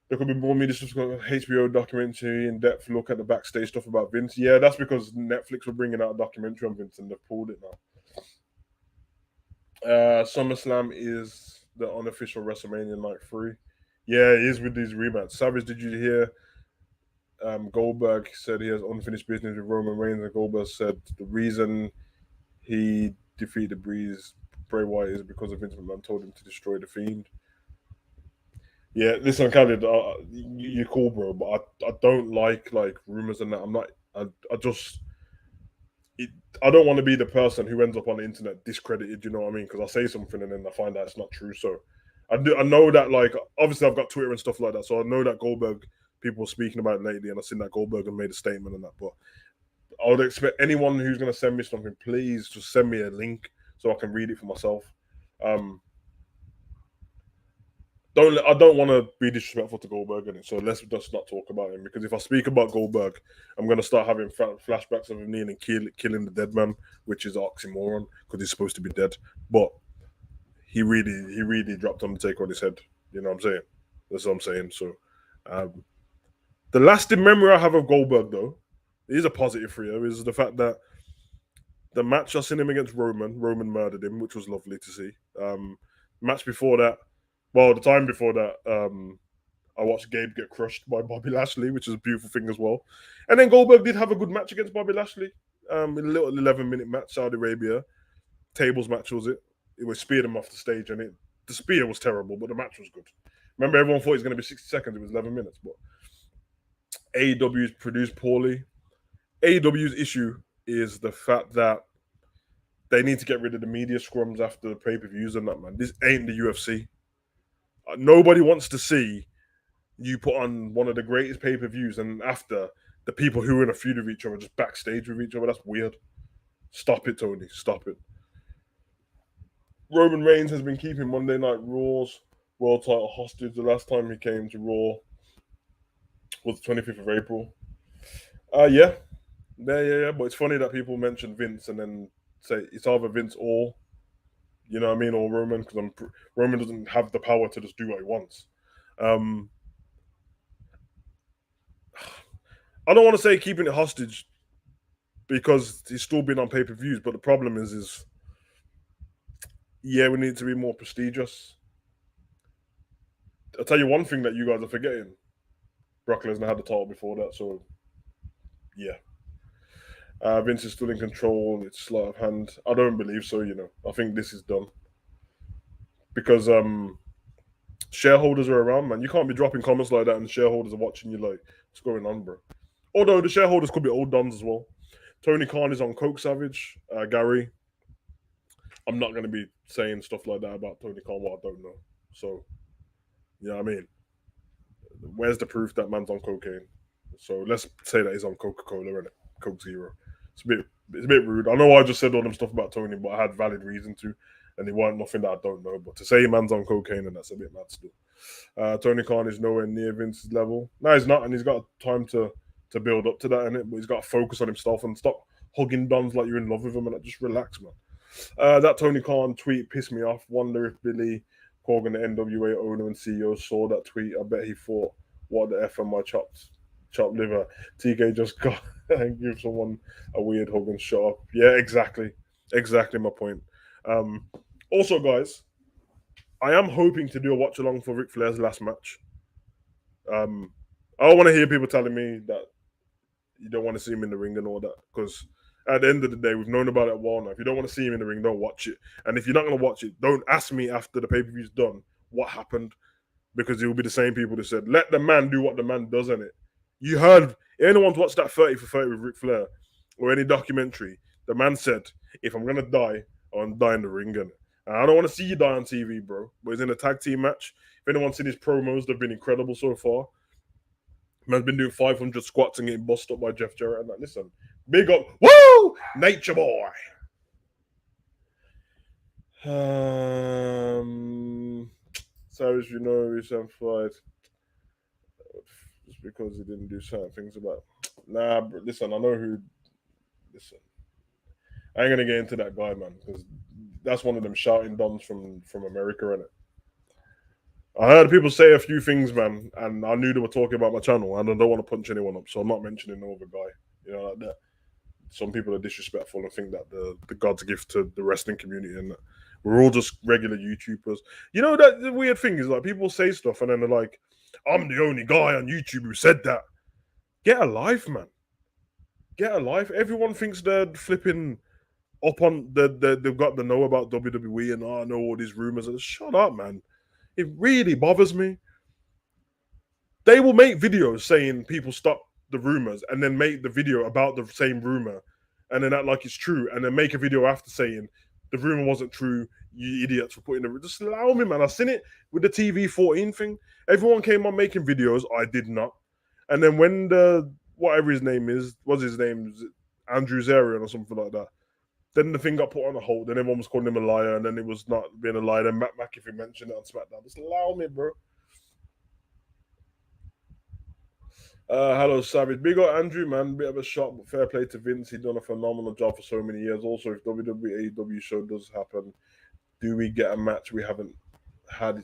There could be more media stuff, HBO documentary, in-depth look at the backstage stuff about Vince. Yeah, that's because Netflix were bringing out a documentary on Vince and they've pulled it now. SummerSlam is the unofficial WrestleMania Night 3. Yeah, it is with these rematches. Savage, did you hear? Goldberg said he has unfinished business with Roman Reigns, and Goldberg said the reason he defeated Bray Wyatt is because of Vince McMahon told him to destroy the Fiend. Yeah, listen, Khaled, you're cool, bro, but I don't like rumors and that. I'm not. I just I don't want to be the person who ends up on the internet discredited. You know what I mean? Because I say something and then I find out it's not true. So I know that, like, obviously I've got Twitter and stuff like that, so I know that Goldberg, people were speaking about it lately, and I've seen that Goldberg had made a statement and that. But I would expect anyone who's going to send me something, please just send me a link so I can read it for myself. Um, I don't want to be disrespectful to Goldberg in it, so let's just not talk about him, because if I speak about Goldberg, I'm going to start having flashbacks of him nearly killing the dead man, which is oxymoron because he's supposed to be dead. But he really dropped Undertaker on his head. You know what I'm saying? That's what I'm saying. So um, the lasting memory I have of Goldberg, though, is a positive for you, is the fact that the match I seen him against Roman murdered him, which was lovely to see. Match before that, well, the time before that, I watched Gabe get crushed by Bobby Lashley, which is a beautiful thing as well. And then Goldberg did have a good match against Bobby Lashley, in a little 11-minute match, Saudi Arabia. Tables match was it? It was speared him off the stage, and the spear was terrible, but the match was good. Remember, everyone thought it was going to be 60 seconds. It was 11 minutes, but AEW is produced poorly. AEW's issue is the fact that they need to get rid of the media scrums after the pay-per-views and that, man. This ain't the UFC. Nobody wants to see you put on one of the greatest pay-per-views and after the people who are in a feud with each other just backstage with each other. That's weird. Stop it, Tony. Stop it. Roman Reigns has been keeping Monday Night Raw's world title hostage. The last time he came to Raw was the 25th of April. Yeah. But it's funny that people mention Vince and then say it's either Vince or, you know what I mean, or Roman, because Roman doesn't have the power to just do what he wants. I don't want to say keeping it hostage because he's still been on pay-per-views, but the problem is yeah, we need to be more prestigious. I'll tell you one thing that you guys are forgetting. Brock Lesnar had the title before that, so yeah. Vince is still in control. It's sleight of hand. I don't believe so, you know. I think this is done. Because shareholders are around, man. You can't be dropping comments like that and shareholders are watching you like, what's going on, bro? Although the shareholders could be old dons as well. Tony Khan is on Coke Savage. Gary, I'm not going to be saying stuff like that about Tony Khan, what I don't know. So, you know what I mean? Where's the proof that man's on cocaine? So let's say that he's on Coca-Cola and Coke Zero. It's a bit rude. I know I just said all them stuff about Tony, but I had valid reason to, and it weren't nothing that I don't know. But to say man's on cocaine, and that's a bit mad still. Tony Khan is nowhere near Vince's level. No, he's not, and he's got time to build up to that, innit? But he's got to focus on himself and stop hugging dons like you're in love with him, and just relax, man. That Tony Khan tweet pissed me off. Wonder if Billy Corgan, the NWA owner and CEO, saw that tweet. I bet he thought, what the F am I chopped liver? TK just got and give someone a weird hug and shut up. Yeah, exactly my point. Also, guys, I am hoping to do a watch along for Ric Flair's last match. I don't want to hear people telling me that you don't want to see him in the ring and all that, because at the end of the day, we've known about it a while now. If you don't want to see him in the ring, don't watch it. And if you're not going to watch it, don't ask me after the pay-per-view's done what happened, because it will be the same people that said, let the man do what the man does in it. You heard, anyone's watched that 30 for 30 with Ric Flair or any documentary, the man said, if I'm going to die, I want to die in the ring. And I don't want to see you die on TV, bro. But he's in a tag team match. If anyone's seen his promos, they've been incredible so far. Man's been doing 500 squats and getting busted up by Jeff Jarrett. And that, listen, big up, woo, Nature Boy. Savage, you know, he's amplified just because he didn't do certain things about. Nah, bro, listen, I know who. Listen, I ain't gonna get into that guy, man, because that's one of them shouting dons from America, innit? I heard people say a few things, man, and I knew they were talking about my channel, and I don't want to punch anyone up, so I'm not mentioning no other guy. You know, like that. Some people are disrespectful and think that the God's gift to the wrestling community, and that we're all just regular YouTubers. You know, that the weird thing is, like, people say stuff and then they're like, I'm the only guy on YouTube who said that. Get a life, man. Get a life. Everyone thinks they're flipping up on they've got to know about WWE and I know all these rumors. Shut up, man. It really bothers me. They will make videos saying people stop the rumors and then make the video about the same rumor and then act like it's true, and then make a video after saying the rumor wasn't true. You idiots for putting the just allow me, man. I seen it with the TV 14 thing. Everyone came on making videos. I did not. And then when the whatever his name is, what's his name, Andrew Zarian or something like that. Then the thing got put on a hold. Then everyone was calling him a liar, and then it was not being a liar. Then Matt McAfee mentioned it on SmackDown. Just allow me, bro. Hello, Savage. Big up Andrew, man. Bit of a shock, but fair play to Vince. He done a phenomenal job for so many years. Also, if WWE AEW show does happen, do we get a match we haven't had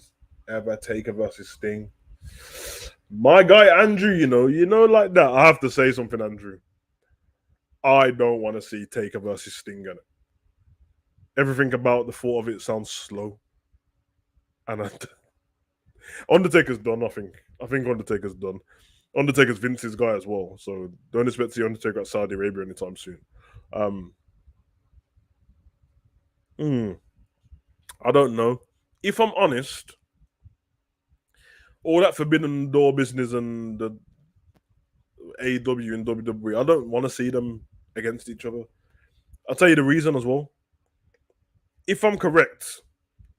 ever? Taker versus Sting. My guy Andrew, you know, like that. I have to say something, Andrew. I don't want to see Taker versus Sting in it. Everything about the thought of it sounds slow, and Undertaker's done. I think Undertaker's done. Undertaker's Vince's guy as well, so don't expect to see Undertaker at Saudi Arabia anytime soon. Um, mm, I don't know. If I'm honest, all that Forbidden Door business and the AEW and WWE, I don't want to see them against each other. I'll tell you the reason as well. If I'm correct,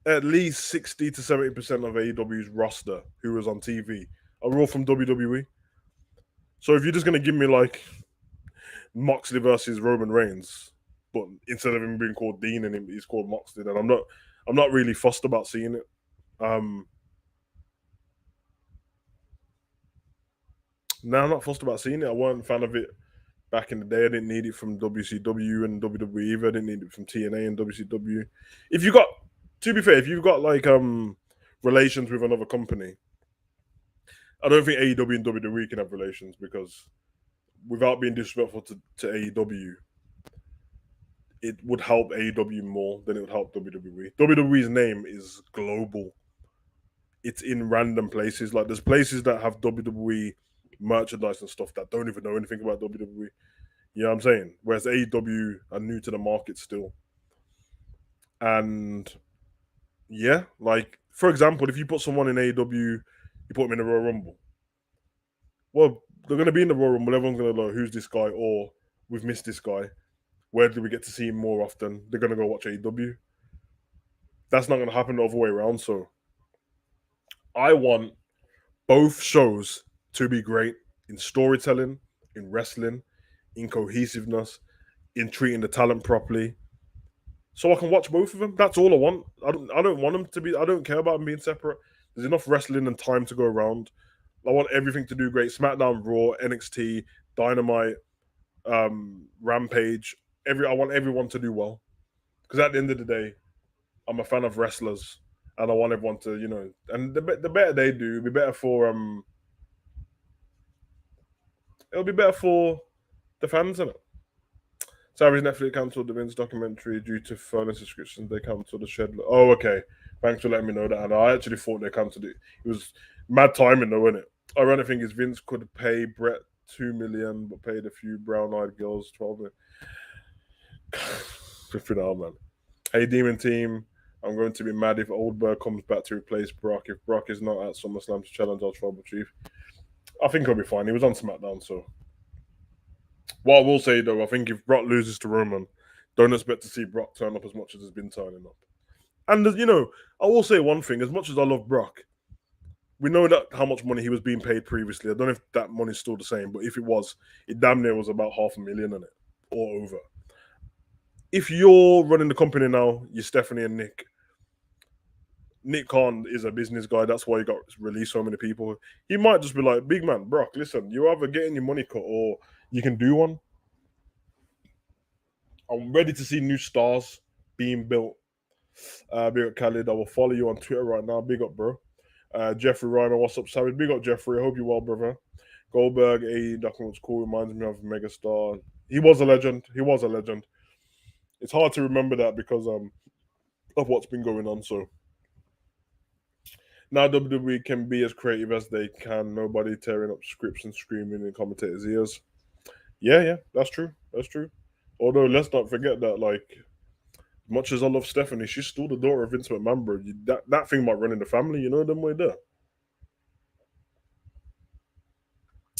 at least 60 to 70% of AEW's roster who was on TV are all from WWE. So if you're just going to give me like Moxley versus Roman Reigns, but instead of him being called Dean and he's called Moxley, then I'm not really fussed about seeing it. No, I'm not fussed about seeing it. I wasn't a fan of it back in the day. I didn't need it from WCW and WWE either. I didn't need it from TNA and WCW. If you got, to be fair, if you've got like relations with another company, I don't think AEW and WWE can have relations because without being disrespectful to AEW, it would help AEW more than it would help WWE. WWE's name is global. It's in random places. Like there's places that have WWE merchandise and stuff that don't even know anything about WWE. You know what I'm saying? Whereas AEW are new to the market still. And yeah, like for example, if you put someone in AEW, you put them in the Royal Rumble. Well, they're going to be in the Royal Rumble. Everyone's going to know who's this guy, or we've missed this guy. Where do we get to see him more often? They're going to go watch AEW. That's not going to happen the other way around. So I want both shows to be great in storytelling, in wrestling, in cohesiveness, in treating the talent properly. So I can watch both of them. That's all I want. I don't want them to be. I don't care about them being separate. There's enough wrestling and time to go around. I want everything to do great. SmackDown, Raw, NXT, Dynamite, Rampage. I want everyone to do well. Because at the end of the day, I'm a fan of wrestlers, and I want everyone to, and the better they do, it'll be better for it'll be better for the fans, isn't it? Savage Netflix cancelled the Vince documentary due to furnace restrictions. They cancelled the shed. Oh, okay. Thanks for letting me know that. And I actually thought they cancelled it. It was mad timing, though, wasn't it? Ironic thing is Vince could pay Brett $2 million, but paid a few brown-eyed girls $12 million. Flipping out, man. Hey, Demon Team. I'm going to be mad if Oldberg comes back to replace Brock. If Brock is not at SummerSlam to challenge our Tribal Chief, I think he'll be fine. He was on SmackDown, so. What I will say, though, I think if Brock loses to Roman, don't expect to see Brock turn up as much as has been turning up. And, I will say one thing. As much as I love Brock, we know that how much money he was being paid previously. I don't know if that money's still the same, but if it was, it damn near was about $500,000 in it or over. If you're running the company now, you're Stephanie and Nick. Nick Khan is a business guy. That's why he got released so many people. He might just be like, big man, Brock, listen, you're either getting your money cut or you can do one. I'm ready to see new stars being built. Big up Khalid. I will follow you on Twitter right now. Big up, bro. Jeffrey Ryan, what's up, Savage? Big up, Jeffrey. I hope you're well, brother. Goldberg, document's cool. Reminds me of Megastar. He was a legend. It's hard to remember that because of what's been going on. So now WWE can be as creative as they can. Nobody tearing up scripts and screaming in commentators' ears. Yeah, that's true. Although let's not forget that, like, much as I love Stephanie, she's still the daughter of Vince McMahon, bro. That thing might run in the family, them way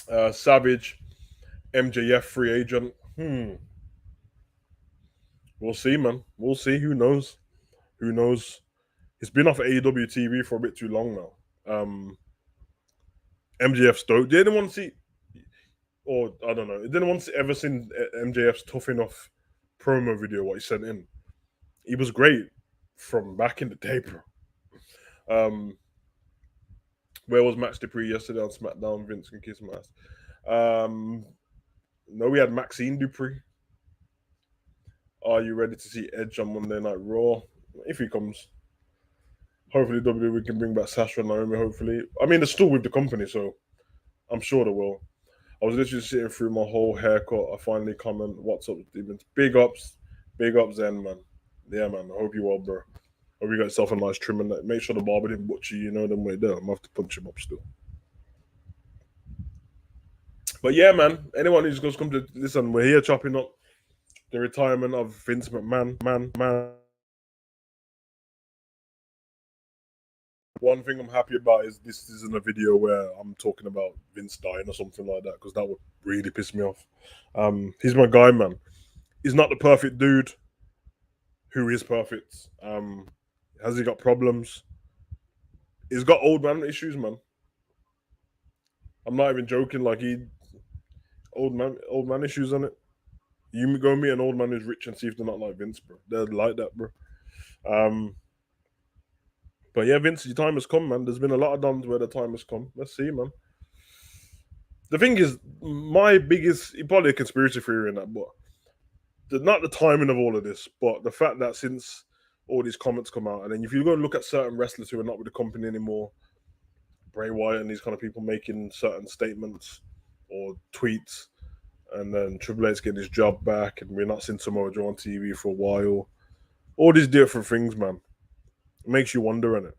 there. Savage, MJF free agent. We'll see, man. We'll see. Who knows? Who knows? He's been off AEW TV for a bit too long now. MJF stoked. Did anyone see, or I don't know, did anyone ever seen MJF's Tough Enough promo video, what he sent in? He was great from back in the day, bro. Where was Max Dupree yesterday on SmackDown? Vince can kiss my ass. No, we had Maxine Dupree. Are you ready to see Edge on Monday Night Raw? If he comes. Hopefully WWE can bring back Sasha and Naomi, hopefully. I mean, they're still with the company, so I'm sure they will. I was literally sitting through my whole haircut. I finally comment, what's up, Stevens? Big ups, Zen, man. Yeah, man. I hope you well, bro. Hope you got yourself a nice trim and that. Make sure the barber didn't butcher you, them way there. I'm gonna have to punch him up still. But yeah, man. Anyone who's going to come to listen, we're here chopping up the retirement of Vince McMahon. Man. One thing I'm happy about is this isn't a video where I'm talking about Vince dying or something like that, because that would really piss me off. He's my guy, man. He's not the perfect dude who is perfect. Has he got problems? He's got old man issues, man. I'm not even joking. Like old man issues on it. You go meet an old man who's rich and see if they're not like Vince, bro. They're like that, bro. But yeah, Vince, your time has come, man. There's been a lot of times where the time has come. Let's see, man. The thing is, my biggest, probably a conspiracy theory in that, but not the timing of all of this, but the fact that since all these comments come out, and then if you go and look at certain wrestlers who are not with the company anymore, Bray Wyatt and these kind of people making certain statements or tweets, and then Triple H getting his job back, and we're not seeing Samoa Joe on TV for a while. All these different things, man. It makes you wonder, innit?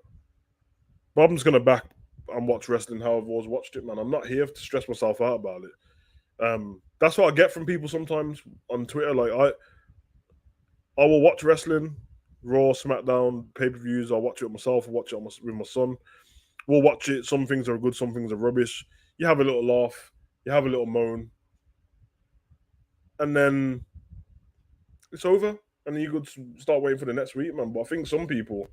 But I'm just gonna back and watch wrestling how I've always watched it, man. I'm not here to stress myself out about it. That's what I get from people sometimes on Twitter. Like I will watch wrestling, Raw, SmackDown, pay per views. I'll watch it myself. I'll watch it with my son. We'll watch it. Some things are good, some things are rubbish. You have a little laugh, you have a little moan, and then it's over. And then you could start waiting for the next week, man. But I think some people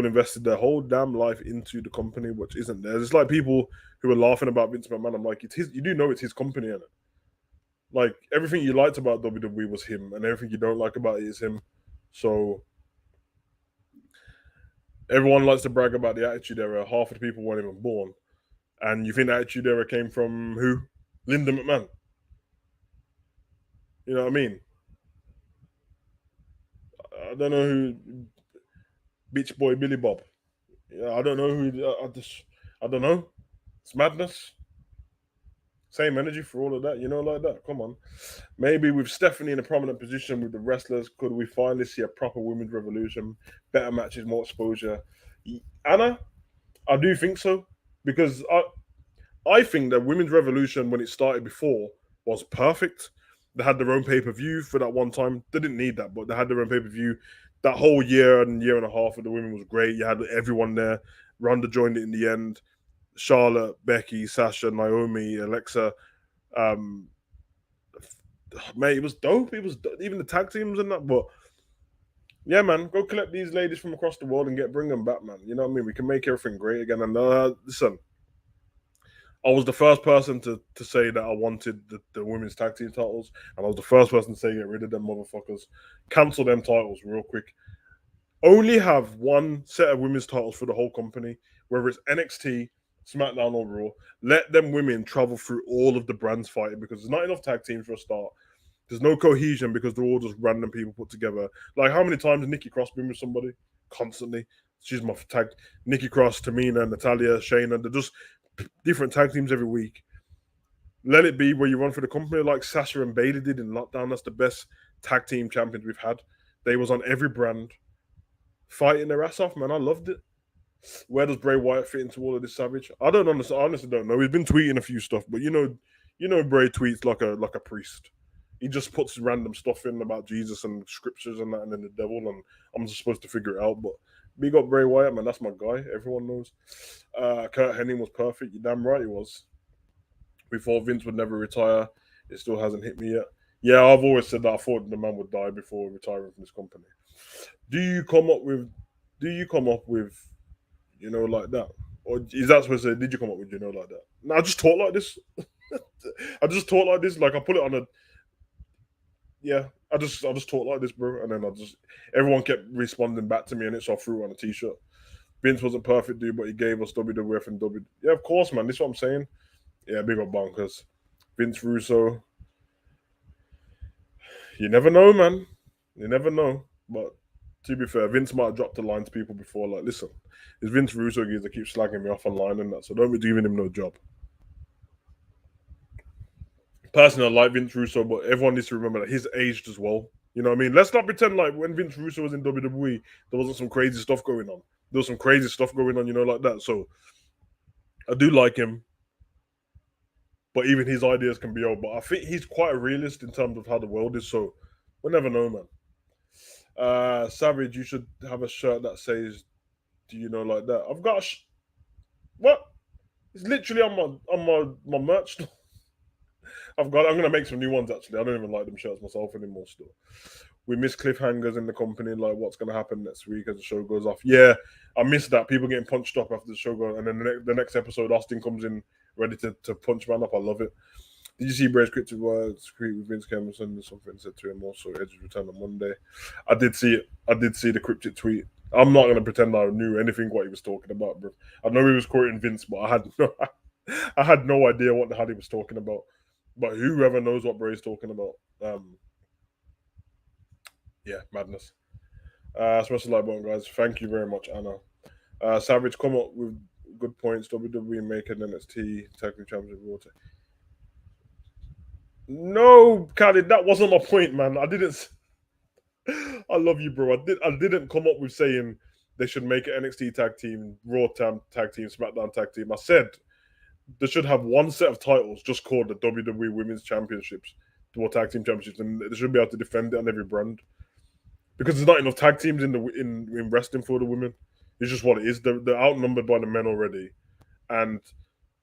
invested their whole damn life into the company, which isn't theirs. It's like people who are laughing about Vince McMahon. I'm like, it's his. You do know it's his company, innit? Like everything you liked about WWE was him, and everything you don't like about it is him. So everyone likes to brag about the Attitude Era. Half of the people weren't even born, and you think the Attitude Era came from who? Linda McMahon. You know what I mean? I don't know who. Bitch Boy Billy Bob. Yeah, I don't know who. I don't know. It's madness. Same energy for all of that, like that. Come on. Maybe with Stephanie in a prominent position with the wrestlers, could we finally see a proper women's revolution? Better matches, more exposure. Anna, I do think so. Because I think that women's revolution, when it started before, was perfect. They had their own pay-per-view for that one time. They didn't need that, but they had their own pay-per-view. That whole year and a half of the women was great. You had everyone there. Ronda joined it in the end. Charlotte, Becky, Sasha, Naomi, Alexa. Mate, it was dope. Even the tag teams and that. But yeah, man, go collect these ladies from across the world and bring them back, man. You know what I mean? We can make everything great again. And listen, I was the first person to say that I wanted the women's tag team titles, and I was the first person to say get rid of them motherfuckers, cancel them titles real quick. Only have one set of women's titles for the whole company, whether it's NXT, SmackDown, or Raw. Let them women travel through all of the brands fighting, because there's not enough tag teams for a start. There's no cohesion because they're all just random people put together. Like, how many times has Nikki Cross been with somebody? Constantly. She's my tag. Nikki Cross, Tamina, Natalia, Shayna. They're just different tag teams every week. Let it be where you run for the company like Sasha and Bayley did in lockdown. That's the best tag team champions we've had. They was on every brand, fighting their ass off, man. I loved it. Where does Bray Wyatt fit into all of this savage? I don't understand. I honestly don't know. He's been tweeting a few stuff, but you know, Bray tweets like a priest. He just puts random stuff in about Jesus and scriptures and that, and then the devil, and I'm just supposed to figure it out. But big up Bray Wyatt, man. That's my guy. Everyone knows. Kurt Hennig was perfect. You're damn right he was. We thought Vince would never retire. It still hasn't hit me yet. Yeah, I've always said that I thought the man would die before retiring from this company. Do you come up with? Do you come up with? Like that, or is that supposed to say? Did you come up with like that? No, I just talk like this. I just talk like this. Like I put it on a. Yeah, I just talk like this, bro, and then everyone kept responding back to me, and so I threw it on a t-shirt. Vince wasn't perfect, dude, but he gave us WWF and W. Yeah, of course, man. This is what I'm saying. Yeah, big up bonkers. Vince Russo. You never know, man. You never know. But to be fair, Vince might have dropped a line to people before, like, listen, it's Vince Russo gears that keep slagging me off online and that, so don't be giving him no job. Personally, I like Vince Russo, but everyone needs to remember that he's aged as well. You know what I mean? Let's not pretend like when Vince Russo was in WWE, there wasn't some crazy stuff going on. There was some crazy stuff going on, like that. So I do like him, but even his ideas can be old. But I think he's quite a realist in terms of how the world is. So we'll never know, man. Savage, you should have a shirt that says, "Do you know like that?" I've got what? It's literally on my merch store. I'm gonna make some new ones actually. I don't even like them shirts myself anymore. Still, we miss cliffhangers in the company. Like, what's gonna happen next week as the show goes off? Yeah, I miss that. People getting punched up after the show goes, and then the next episode, Austin comes in ready to punch man up. I love it. Did you see Bray's cryptic words with Vince Cameron? Something said to him also. Edge's return on Monday. I did see it. I did see the cryptic tweet. I'm not gonna pretend I knew anything what he was talking about, bro. I know he was quoting Vince, but I had no idea what the hell he was talking about. But whoever knows what Bray's talking about, yeah, madness. Smash the like button, guys. Thank you very much, Anna. Savage, come up with good points. WWE making NXT Tag Team Championship Water. No, Khaled, that wasn't my point, man. I didn't. I love you, bro. I didn't come up with saying they should make an NXT tag team, Raw tag team, SmackDown tag team. I said they should have one set of titles just called the WWE Women's Championships, or Tag Team Championships, and they should be able to defend it on every brand. Because there's not enough tag teams in wrestling for the women. It's just what it is. They're outnumbered by the men already, and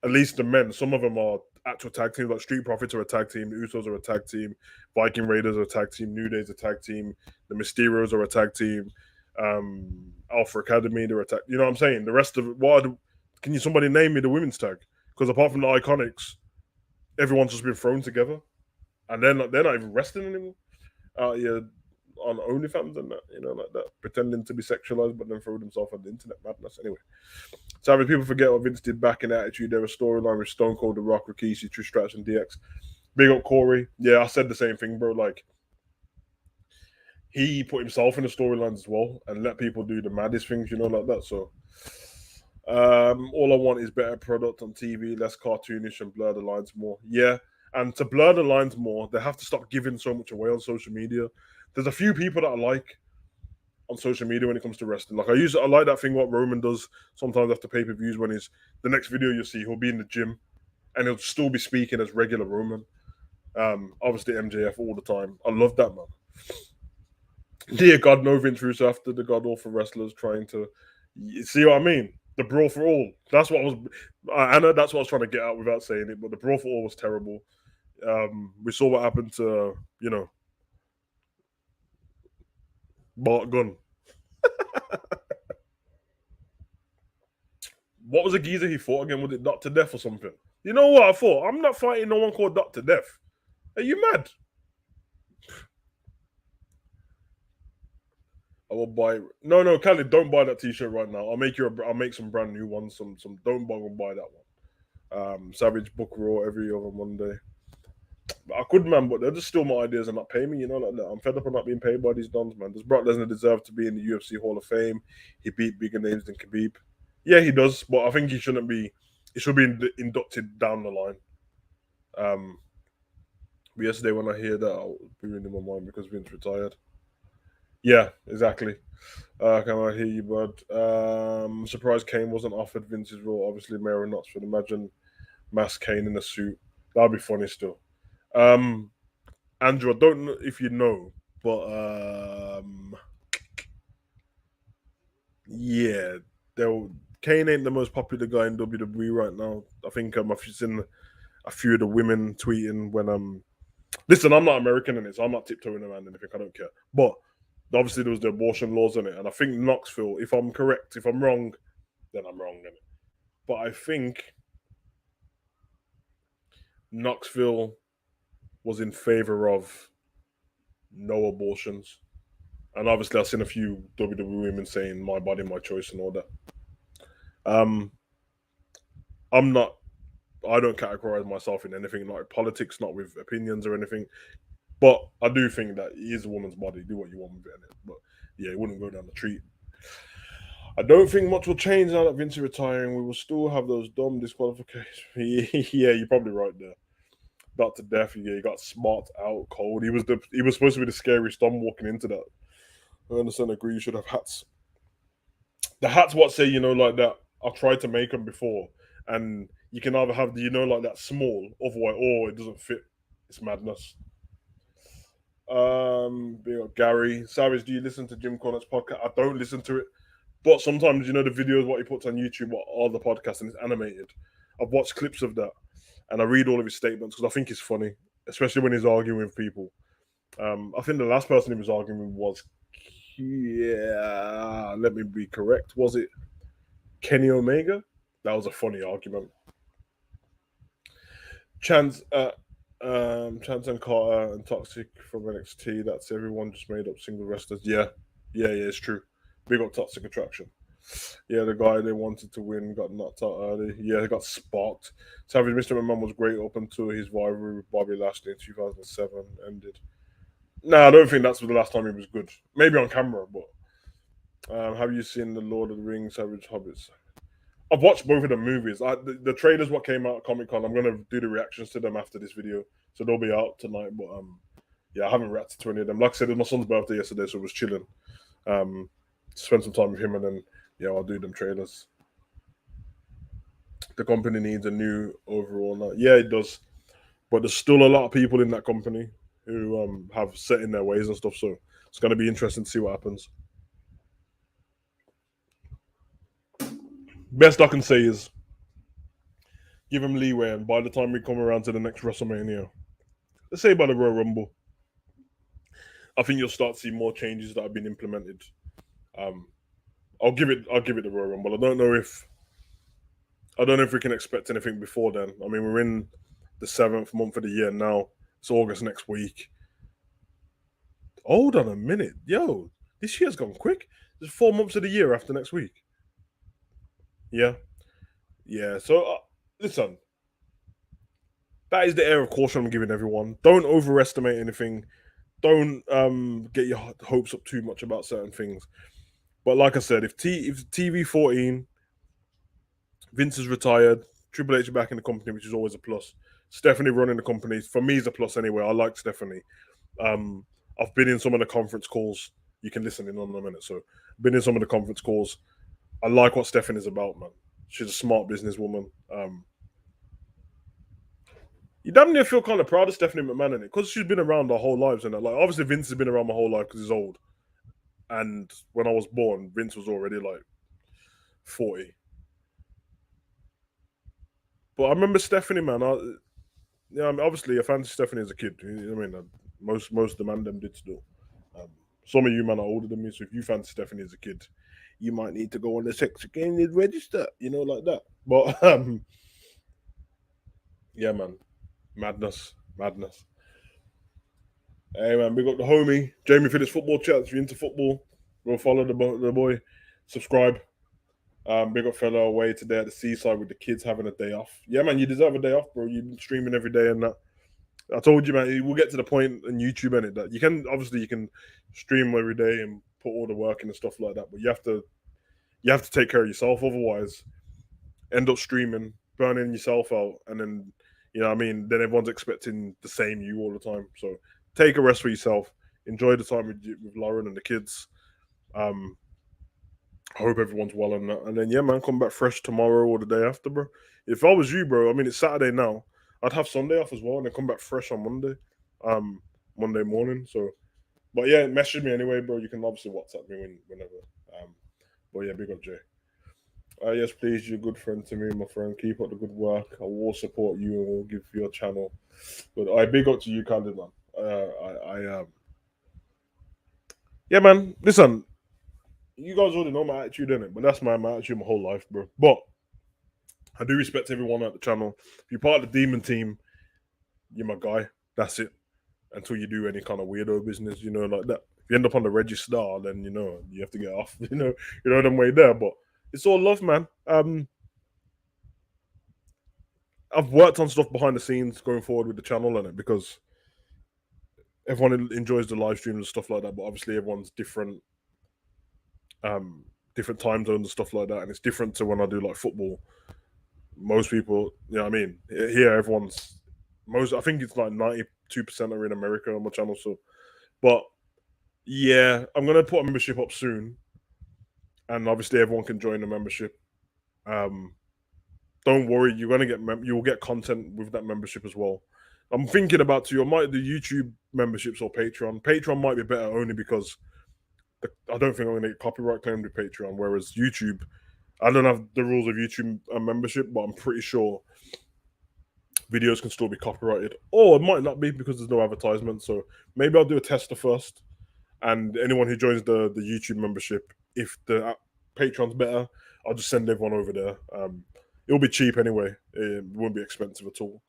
at least the men, some of them are actual tag teams. Like Street Profits are a tag team, the Usos are a tag team, Viking Raiders are a tag team, New Day's a tag team, the Mysterios are a tag team, Alpha Academy they're a tag. You know what I'm saying? The rest of it. Can you somebody name me the women's tag? Because apart from the Iconics, everyone's just been thrown together, and they're not even wrestling anymore. Yeah, on OnlyFans and that, like that, pretending to be sexualized, but then throw themselves on the internet. Madness. Anyway, savage people forget what Vince did back in Attitude Era storyline with Stone Cold, The Rock, Rikishi, Trish Stratus, and DX. Big up Corey. Yeah, I said the same thing, bro. Like, he put himself in the storylines as well and let people do the maddest things, like that. So, all I want is better product on TV, less cartoonish, and blur the lines more. Yeah, and to blur the lines more, they have to stop giving so much away on social media. There's a few people that I like on social media when it comes to wrestling. Like I like that thing what Roman does sometimes after pay-per-views when he's the next video you see, he'll be in the gym and he'll still be speaking as regular Roman. Obviously MJF all the time. I love that, man. Dear God, no Vince Russo after the God awful wrestlers trying to see what I mean? The brawl for all. That's what I was. I know that's what I was trying to get out without saying it, but the brawl for all was terrible. We saw what happened to Bart Gunn. What was the geezer he fought again? Was it Dr. Death or something? You know what I thought? I'm not fighting no one called Dr. Death. Are you mad? I will buy. No, Khaled, don't buy that T-shirt right now. I'll make some brand new ones. Some. Don't bother buy that one. Savage Book Raw every other Monday. I could, man, but they'll just steal my ideas and not pay me. Like that. I'm fed up of not being paid by these dons, man. Does Brock Lesnar deserve to be in the UFC Hall of Fame? He beat bigger names than Khabib. Yeah, he does, but I think he shouldn't be. He should be inducted down the line. But yesterday when I hear that, I'll be in my mind because Vince retired. Yeah, exactly. Can I hear you, bud? Surprised Kane wasn't offered Vince's role. Obviously, Mayor Knox would imagine Mass Kane in a suit. That'd be funny still. Andrew, I don't know if you know, but yeah, Kane ain't the most popular guy in WWE right now. I think I've seen a few of the women tweeting when Listen, I'm not American in it, so I'm not tiptoeing around anything. I don't care. But obviously there was the abortion laws in it, and I think Knoxville, if I'm correct, if I'm wrong, then I'm wrong in it. But I think Knoxville was in favor of no abortions. And obviously I've seen a few WWE women saying my body, my choice and all that. Um I'm not I don't categorize myself in anything like politics, not with opinions or anything. But I do think that it is a woman's body. Do what you want with it, innit? But yeah, it wouldn't go down the street. I don't think much will change now that Vince is retiring. We will still have those dumb disqualifications. Yeah, you're probably right there. Dr. Death, yeah, he got smart out cold. He was supposed to be the scariest Dom walking into that. I understand. Agree. You should have hats. The hats, what say like that. I tried to make them before, and you can either have the like that small, otherwise, or it doesn't fit. It's madness. Gary Savage, do you listen to Jim Cornette's podcast? I don't listen to it, but sometimes the videos what he puts on YouTube are the podcast and it's animated. I've watched clips of that, and I read all of his statements because I think it's funny, especially when he's arguing with people. I think the last person he was arguing with was, yeah, let me be correct. Was it Kenny Omega? That was a funny argument. Chance, Chance and Carter and Toxic from NXT. That's everyone just made up single wrestlers. Yeah, it's true. Big up Toxic Attraction. Yeah, the guy they wanted to win got knocked out early. Yeah, he got sparked. Savage Mr. McMahon was great up until his rivalry with Bobby Lashley in 2007 ended. No, I don't think that's the last time he was good. Maybe on camera, but have you seen the Lord of the Rings Savage Hobbits? I've watched both of the movies. The trailers what came out at Comic Con. I'm gonna do the reactions to them after this video, so they'll be out tonight. But yeah, I haven't reacted to any of them. Like I said, it was my son's birthday yesterday, so I was chilling. Spend some time with him, and then yeah, I'll do them trailers. The company needs a new overall. Yeah, it does, but there's still a lot of people in that company who have set in their ways and stuff. So it's gonna be interesting to see what happens. Best I can say is give him leeway, and by the time we come around to the next WrestleMania, let's say by the Royal Rumble, I think you'll start to see more changes that have been implemented. Um, I'll give it the Royal Rumble. I don't know if we can expect anything before then. I mean, we're in the 7th month of the year now. It's August next week. Hold on a minute, yo, this year's gone quick. There's 4 months of the year after next week. Yeah, yeah. So listen, that is the air of caution I'm giving everyone. Don't overestimate anything. Don't get your hopes up too much about certain things. But like I said, if TV 14, Vince is retired, Triple H is back in the company, which is always a plus. Stephanie running the company for me is a plus anyway. I like Stephanie. I've been in some of the conference calls. You can listen in on a minute. So, been in some of the conference calls. I like what Stephanie's about, man. She's a smart businesswoman. You damn near feel kind of proud of Stephanie McMahon in it because she's been around our whole lives and that. Like, obviously Vince has been around my whole life because he's old. And when I was born, Vince was already like 40. But I remember Stephanie, man. I mean, obviously I fancied Stephanie as a kid. I mean, most of the man them did still. Um, some of you man are older than me, so if you fancy Stephanie as a kid, you might need to go on the sex again and register, like that. But yeah, man, madness. Hey man, big up the homie Jamie for this football chat. If you're into football, go follow the boy, subscribe. Big up fella away today at the seaside with the kids having a day off. Yeah, man, you deserve a day off, bro. You've been streaming every day and that. I told you, man, we'll get to the point in YouTube and it that you can stream every day and put all the work in and stuff like that, but you have to take care of yourself, otherwise end up streaming, burning yourself out, and then what I mean, then everyone's expecting the same you all the time. So take a rest for yourself. Enjoy the time with Lauren and the kids. I hope everyone's well on that. And then yeah, man, come back fresh tomorrow or the day after, bro. If I was you, bro, I mean it's Saturday now. I'd have Sunday off as well and then come back fresh on Monday. Monday morning. So but yeah, message me anyway, bro. You can obviously WhatsApp me whenever. But yeah, big up Jay. Yes, please, you're a good friend to me, my friend. Keep up the good work. I will support you and will give your channel. But I big up to you, Candid, man. Yeah, man. Listen, you guys already know my attitude, innit? But that's my attitude my whole life, bro. But I do respect everyone at the channel. If you're part of the demon team, you're my guy. That's it. Until you do any kind of weirdo business, like that. If you end up on the register, then you have to get off. Them way there. But it's all love, man. I've worked on stuff behind the scenes going forward with the channel and it because everyone enjoys the live streams and stuff like that. But obviously, everyone's different, different time zones and stuff like that, and it's different to when I do like football. Most people, I mean, here everyone's most. I think it's like 92% are in America on my channel. So, but yeah, I'm gonna put a membership up soon, and obviously everyone can join the membership. Um, don't worry, you're gonna get you'll get content with that membership as well. I'm thinking about I might do YouTube memberships or Patreon. Patreon might be better only because I don't think I'm gonna get copyright claimed with Patreon. Whereas YouTube, I don't have the rules of YouTube membership, but I'm pretty sure videos can still be copyrighted, or it might not be because there's no advertisement. So maybe I'll do a tester first, and anyone who joins the YouTube membership, if the Patreon's better, I'll just send everyone over there. It'll be cheap anyway. It won't be expensive at all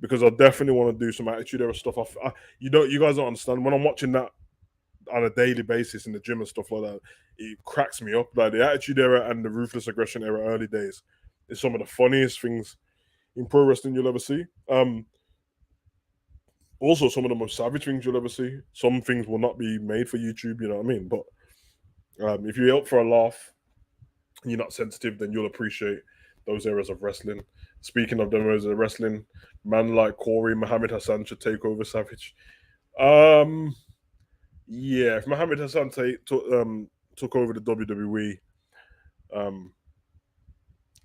because I definitely want to do some Attitude Era stuff. You guys don't understand when I'm watching that on a daily basis in the gym and stuff like that. It cracks me up. Like the Attitude Era and the Ruthless Aggression Era early days is some of the funniest things in pro wrestling you'll ever see. Also, some of the most savage things you'll ever see. Some things will not be made for YouTube. You know what I mean? But if you're up for a laugh and you're not sensitive, then you'll appreciate those eras of wrestling. Speaking of them eras of wrestling, man like Corey, Muhammad Hassan should take over Savage. Yeah, if Muhammad Hassan took over the WWE,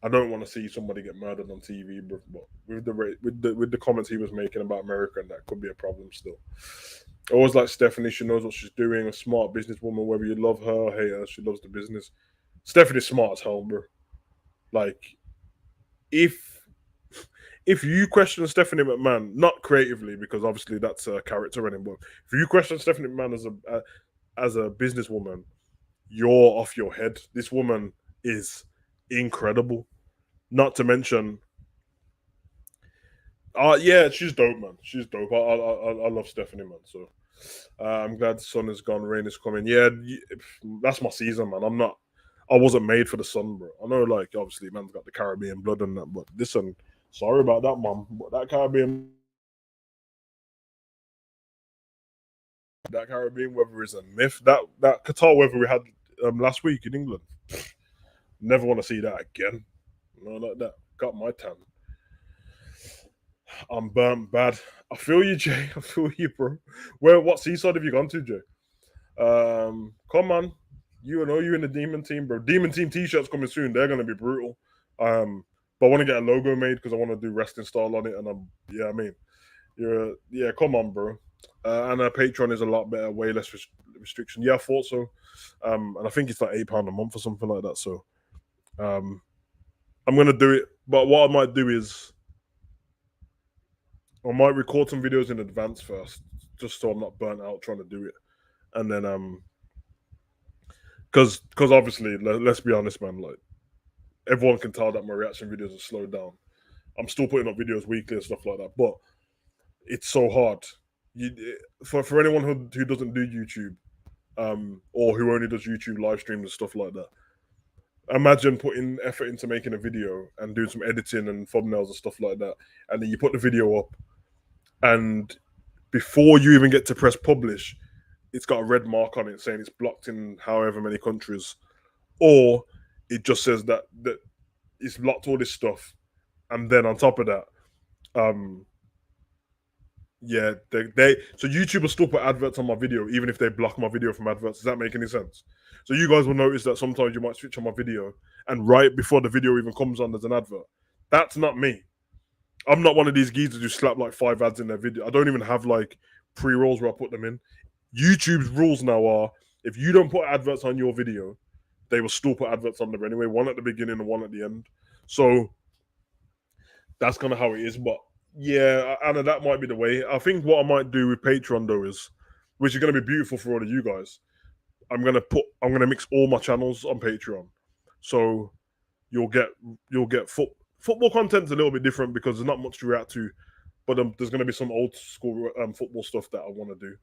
I don't want to see somebody get murdered on TV, but with the comments he was making about America, and that could be a problem still. I always like Stephanie. She knows what she's doing. A smart businesswoman. Whether you love her or hate her, she loves the business. Stephanie's smart as hell, bro. Like, if you question Stephanie McMahon, not creatively, because obviously that's a character in him, but if you question Stephanie McMahon as a businesswoman, you're off your head. This woman is incredible. Not to mention, yeah, she's dope, man. She's dope. I love Stephanie, man. So I'm glad the sun is gone, rain is coming. Yeah, that's my season, man. I wasn't made for the sun, bro. I know, like, obviously, man's got the Caribbean blood and that, but listen, sorry about that, mom. But that Caribbean weather is a myth. That Qatar weather we had last week in England, never want to see that again. Like that. Got my tan. I'm burnt bad. I feel you, Jay. I feel you, bro. What seaside have you gone to, Jay? Come on. You in the Demon Team, bro. Demon Team t-shirts coming soon. They're gonna be brutal. But I want to get a logo made because I want to do wrestling style on it. And I mean, come on, bro. And a Patreon is a lot better, way less restriction. Yeah, I thought so. And I think it's like £8 a month or something like that. So, I'm gonna do it. But what I might do is I might record some videos in advance first, just so I'm not burnt out trying to do it. And then because obviously, let's be honest, man. Like, everyone can tell that my reaction videos have slowed down. I'm still putting up videos weekly and stuff like that, but it's so hard. For anyone who doesn't do YouTube, or who only does YouTube live streams and stuff like that, imagine putting effort into making a video and doing some editing and thumbnails and stuff like that, and then you put the video up, and before you even get to press publish, it's got a red mark on it saying it's blocked in however many countries, or it just says that it's blocked all this stuff, and then on top of that, yeah, so YouTube will still put adverts on my video even if they block my video from adverts. Does that make any sense? So you guys will notice that sometimes you might switch on my video, and right before the video even comes on, there's an advert. That's not me. I'm not one of these geezers who slap like 5 ads in their video. I don't even have like pre-rolls where I put them in. YouTube's rules now are if you don't put adverts on your video, they will still put adverts on there anyway, one at the beginning and one at the end. So that's kind of how it is. But yeah, Anna, that might be the way. I think what I might do with Patreon though is, which is going to be beautiful for all of you guys. I'm gonna mix all my channels on Patreon, so you'll get football content's a little bit different because there's not much to react to, but there's going to be some old school football stuff that I want to do.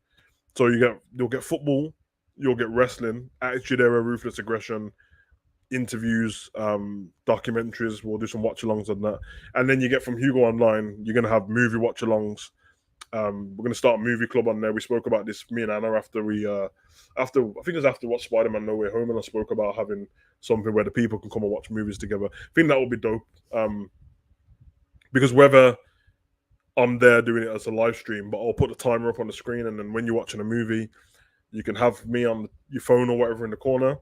So you'll get football, you'll get wrestling, Attitude Era, Ruthless Aggression, interviews, documentaries. We'll do some watch alongs on that, and then you get from Hugo Online. You're gonna have movie watch alongs. We're gonna start a movie club on there. We spoke about this, me and Anna, after I think it was after watch Spider-Man No Way Home, and I spoke about having something where the people can come and watch movies together. I think that would be dope. Because whether I'm there doing it as a live stream, but I'll put the timer up on the screen, and then when you're watching a movie, you can have me on your phone or whatever in the corner,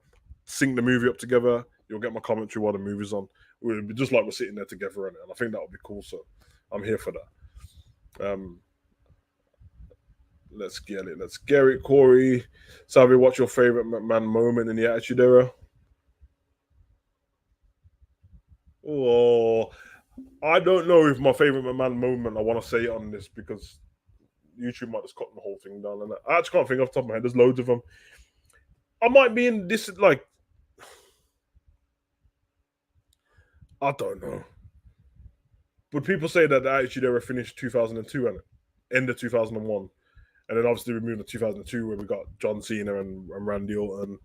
sync the movie up together. You'll get my commentary while the movie's on. It'll be just like we're sitting there together on it, and I think that would be cool. So I'm here for that. Let's get it. Corey, Savvy, what's your favorite McMahon moment in the Attitude Era? Oh, I don't know if my favorite McMahon moment I want to say it on this because YouTube might just cut the whole thing down. And I actually can't think off the top of my head. There's loads of them. I might be in this, like, I don't know. But people say that the Attitude Era finished 2002 and end of 2001. And then obviously we moved to 2002 where we got John Cena and Randy Orton,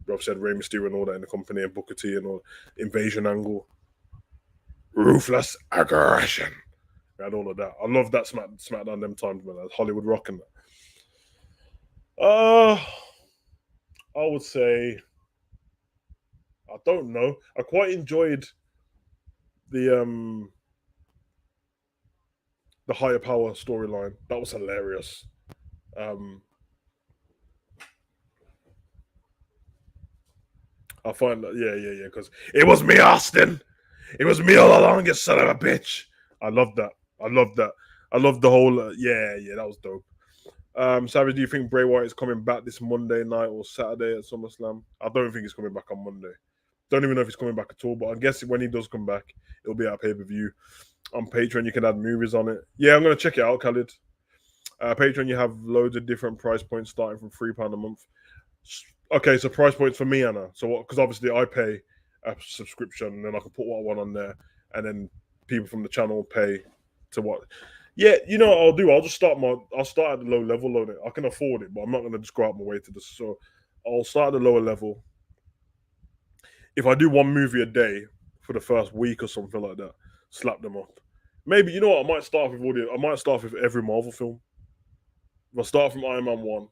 Rob said Rey Mysterio and all that in the company, and Booker T and all Invasion Angle. Ruthless Aggression. We had all of that. I love that SmackDown them times, man. That's Hollywood rocking that. I would say, I don't know. I quite enjoyed the higher power storyline. That was hilarious. I find that, yeah, because it was me, Austin. It was me all along, you son of a bitch. I love that. I love the whole, yeah, that was dope. Savage, do you think Bray Wyatt is coming back this Monday night or Saturday at SummerSlam? I don't think he's coming back on Monday. Don't even know if he's coming back at all, but I guess when he does come back, it'll be at pay-per-view. On Patreon, you can add movies on it. Yeah, I'm going to check it out, Khalid. Patreon, you have loads of different price points starting from £3 a month. Okay, so price points for me, Anna. So, because obviously I pay a subscription, and then I can put what I want on there, and then people from the channel pay to what. Yeah, you know what I'll do? I'll start at the low level on it. I can afford it, but I'm not going to just go out my way to this. So I'll start at the lower level. If I do one movie a day for the first week or something like that, slap them up. Maybe, you know what? I might start with every Marvel film. If I start from Iron Man 1.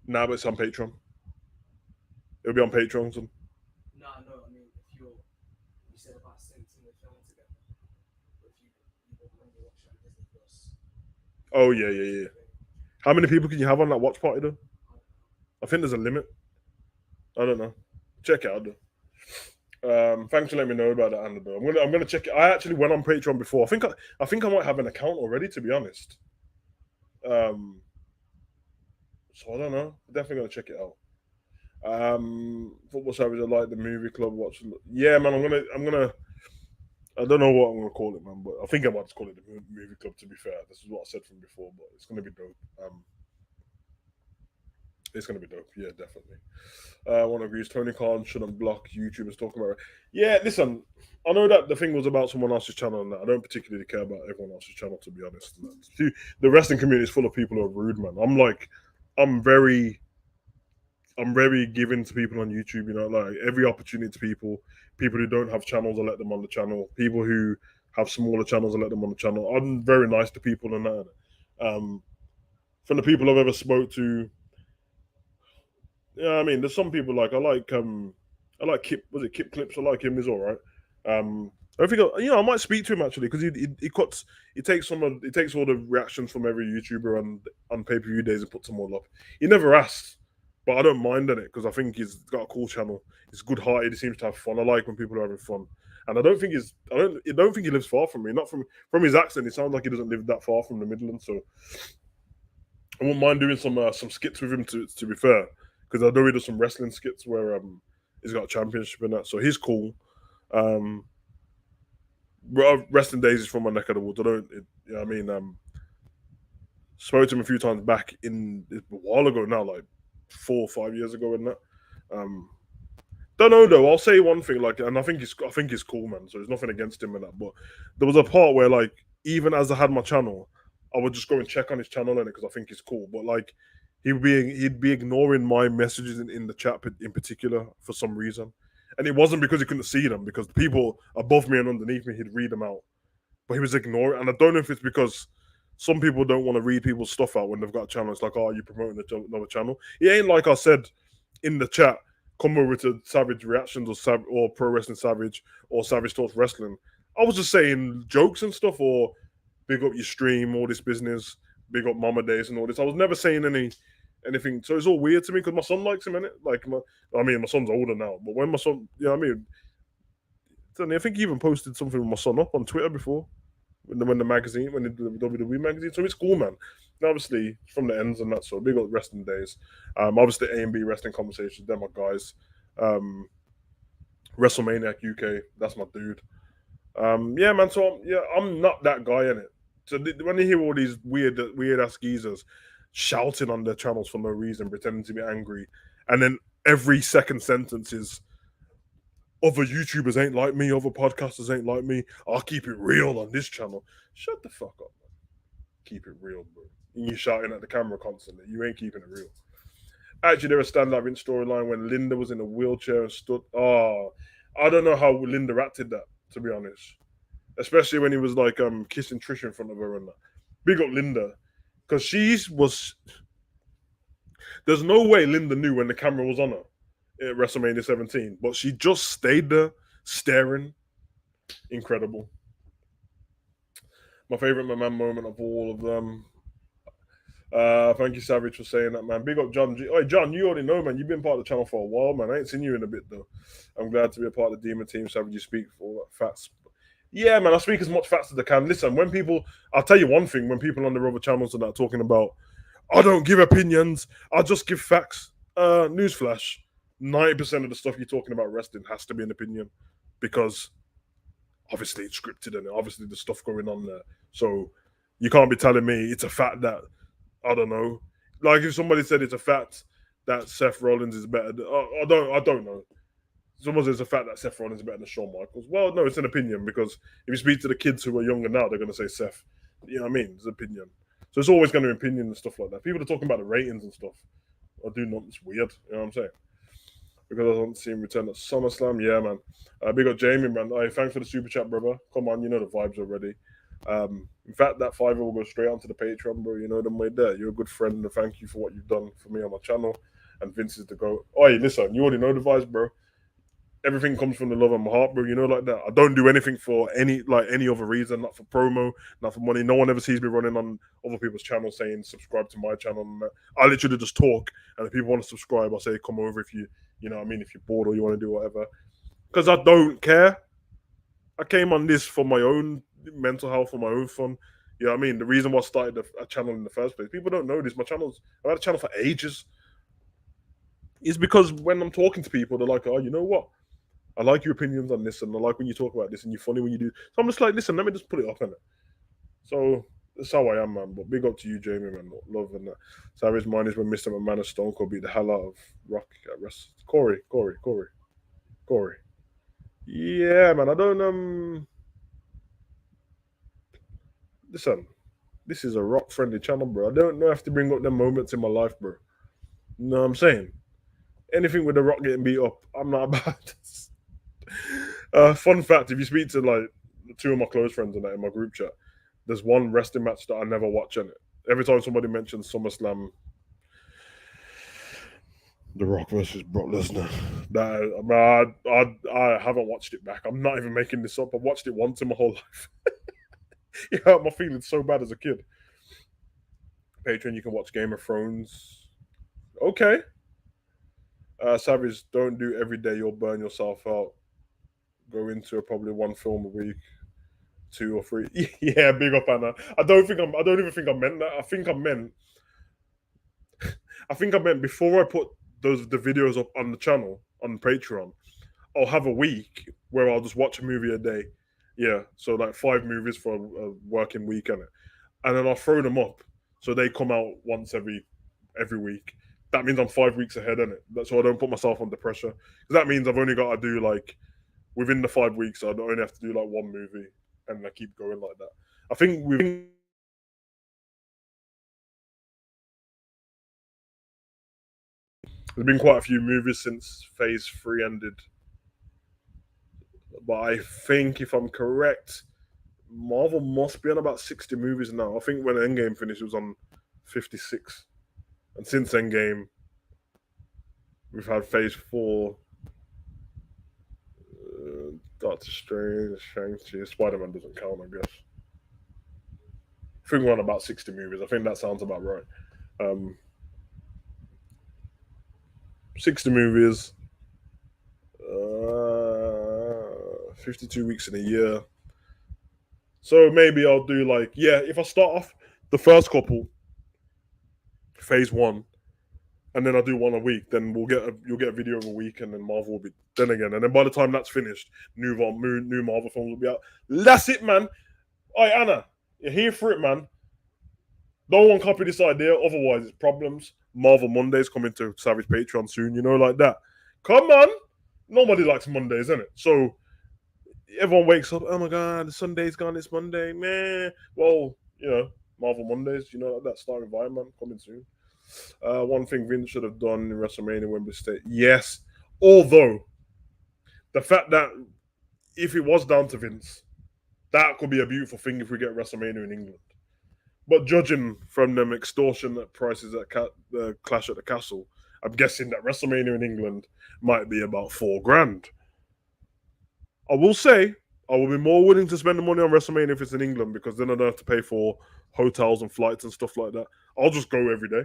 Nah, but it's on Patreon. It'll be on Patreon. So. No, I mean, if you said about syncing the film together, if you when you watch on Disney Plus. Oh yeah. How many people can you have on that watch party though? I think there's a limit. I don't know. Check it out though. Thanks for letting me know about that, Anna. Though I'm gonna check it. I actually went on Patreon before. I think I might have an account already, to be honest. So I don't know. Definitely gonna check it out. Football Savage, I like the movie club. Watch. Yeah, man. I'm gonna. I don't know what I'm gonna call it, man, but I think I might just call it the movie club. To be fair, this is what I said from before, but it's gonna be dope. It's gonna be dope. Yeah, definitely. One agrees. Tony Khan shouldn't block YouTubers talking about it. Yeah, listen. I know that the thing was about someone else's channel, and that I don't particularly care about everyone else's channel, to be honest. The wrestling community is full of people who are rude, man. I'm very giving to people on YouTube. You know, like every opportunity to people who don't have channels, I let them on the channel. People who have smaller channels, I let them on the channel. I'm very nice to people and that. From the people I've ever spoke to, yeah, I mean, there's some people like I like Kip. Was it Kip Clips? I like him. He's all right. I think I might speak to him actually because he takes all the reactions from every YouTuber on pay-per-view days and puts them all up. He never asks, but I don't mind on it because I think he's got a cool channel. He's good-hearted. He seems to have fun. I like when people are having fun, and I don't think he lives far from me. Not from his accent, it sounds like he doesn't live that far from the Midlands. So I wouldn't mind doing some skits with him. To be fair, because I know he does some wrestling skits where he's got a championship in that, so he's cool. Um, Wrestling Days is from my neck of the woods. I don't, you know what I mean. Spoke to him a few times back in a while ago now, like 4 or 5 years ago, and that. Um, don't know though. I'll say one thing, like, and I think he's cool, man. So there's nothing against him and that. But there was a part where, like, even as I had my channel, I would just go and check on his channel and it because I think he's cool. But like, he'd be ignoring my messages in the chat in particular for some reason, and it wasn't because he couldn't see them, because the people above me and underneath me, he'd read them out, but he was ignoring. And I don't know if it's because some people don't want to read people's stuff out when they've got a channel. It's like, oh, you're promoting another channel. It ain't like I said in the chat, come over to Savage Reactions or Pro Wrestling Savage or Savage Talks Wrestling. I was just saying jokes and stuff, or big up your stream, all this business, big up Mama Days and all this. I was never saying anything. So it's all weird to me because my son likes him, innit? Like, my son's older now, but when my son, you know what I mean? I think he even posted something with my son up on Twitter before when the magazine, when the WWE magazine. So it's cool, man. And obviously from the ends and that. So big up Wrestling Days. Obviously A&B Wrestling Conversations, they're my guys. WrestleManiac UK, that's my dude. Yeah, man. So I'm not that guy in it. So when you hear all these weird ass geezers shouting on their channels for no reason, pretending to be angry, and then every second sentence is, other YouTubers ain't like me, other podcasters ain't like me. I'll keep it real on this channel. Shut the fuck up, man. Keep it real, bro. And you shouting at the camera constantly. You ain't keeping it real. Actually, there was a standout in storyline when Linda was in a wheelchair and stood. Oh, I don't know how Linda acted that, to be honest. Especially when he was like kissing Trish in front of her and that. Big up Linda. Because she was. There's no way Linda knew when the camera was on her at WrestleMania 17, but she just stayed there staring. Incredible. My favorite McMahon moment of all of them. Thank you, Savage, for saying that, man. Big up, John. Hey, John, you already know, man. You've been part of the channel for a while, man. I ain't seen you in a bit, though. I'm glad to be a part of the Demon Team. Savage, you speak for facts. Yeah, man, I speak as much facts as I can. Listen, I'll tell you one thing, when people on the other channels are not talking about, I don't give opinions, I just give facts. Newsflash, 90% of the stuff you're talking about wrestling has to be an opinion, because obviously it's scripted and obviously there's stuff going on there. So you can't be telling me it's a fact that, I don't know. Like if somebody said it's a fact that Seth Rollins is better, I don't know. Someone says it's a fact that Seth Rollins is better than Shawn Michaels. Well, no, it's an opinion, because if you speak to the kids who are younger now, they're going to say Seth. You know what I mean? It's an opinion. So it's always going to be opinion and stuff like that. People are talking about the ratings and stuff. I do not. It's weird. You know what I'm saying? Because I don't see him return at SummerSlam. Yeah, man. Big up Jamie, man. Hey, thanks for the super chat, brother. Come on, you know the vibes already. In fact, that $5 will go straight onto the Patreon, bro. You know them way there. You're a good friend, and thank you for what you've done for me on my channel. And Vince is the GOAT. Oh, hey, listen, you already know the vibes, bro. Everything comes from the love of my heart, bro. You know, like that. I don't do anything for any other reason, not for promo, not for money. No one ever sees me running on other people's channels saying subscribe to my channel. I literally just talk, and if people want to subscribe, I say come over if you know what I mean, if you're bored or you want to do whatever. Because I don't care. I came on this for my own mental health, for my own fun. You know what I mean? The reason why I started a channel in the first place. People don't know this. I've had a channel for ages. It's because when I'm talking to people, they're like, oh, you know what? I like your opinions on this, and I like when you talk about this, and you're funny when you do. So I'm just like, listen, let me just put it up in it. So that's how I am, man. But big up to you, Jamie, man. Love and that. Savage mine is when Mr. McMahon and Stone Cold beat the hell out of Rock at rest. Corey. Yeah, man. I don't listen. This is a rock friendly channel, bro. I don't have to bring up them moments in my life, bro. You know what I'm saying? Anything with the Rock getting beat up, I'm not about. Fun fact: if you speak to like two of my close friends in my group chat, there's one wrestling match that I never watch in it. Every time somebody mentions SummerSlam, The Rock versus Brock Lesnar, I haven't watched it back. I'm not even making this up. I've watched it once in my whole life. It hurt my feelings so bad as a kid. Patreon, you can watch Game of Thrones. Okay. Savage, don't do every day. You'll burn yourself out. go into probably one film a week, 2 or 3. Yeah, big up Anna. I don't think I don't even think I meant that. I think I meant before I put the videos up on the channel on Patreon, I'll have a week where I'll just watch a movie a day. Yeah, so like 5 movies for a working week in it, and then I'll throw them up so they come out once every week. That means I'm 5 weeks ahead in it. That's so I don't put myself under pressure. Because that means I've only got to do like within the 5 weeks. I only have to do like one movie, and I keep going like that. I think there's been quite a few movies since Phase 3 ended, but I think if I'm correct, Marvel must be on about 60 movies now. I think when Endgame finished, it was on 56. And since Endgame, we've had Phase 4, Doctor Strange, Shang-Chi, Spider-Man doesn't count, I guess. I think we're on about 60 movies. I think that sounds about right. Um, 60 movies, 52 weeks in a year. So maybe I'll do like, yeah, if I start off the first couple, Phase 1, and then I do one a week, then you'll get a video of a week, and then Marvel will be then again, and then by the time that's finished, new Marvel films will be out. That's it, man. All right, Anna, you're here for it, man. No one copy this idea, otherwise it's problems. Marvel Mondays coming to Savage Patreon soon, like that. Come on, nobody likes Mondays, innit? So everyone wakes up, oh my god, the Sunday's gone, it's Monday, man. Well, Marvel Mondays, like that starring environment coming soon. One thing Vince should have done in WrestleMania Wembley State, yes. Although the fact that if it was down to Vince, that could be a beautiful thing if we get WrestleMania in England. But judging from them extortionate prices at the Clash at the Castle, I'm guessing that WrestleMania in England might be about $4,000. I will say I will be more willing to spend the money on WrestleMania if it's in England, because then I don't have to pay for hotels and flights and stuff like that. I'll just go every day.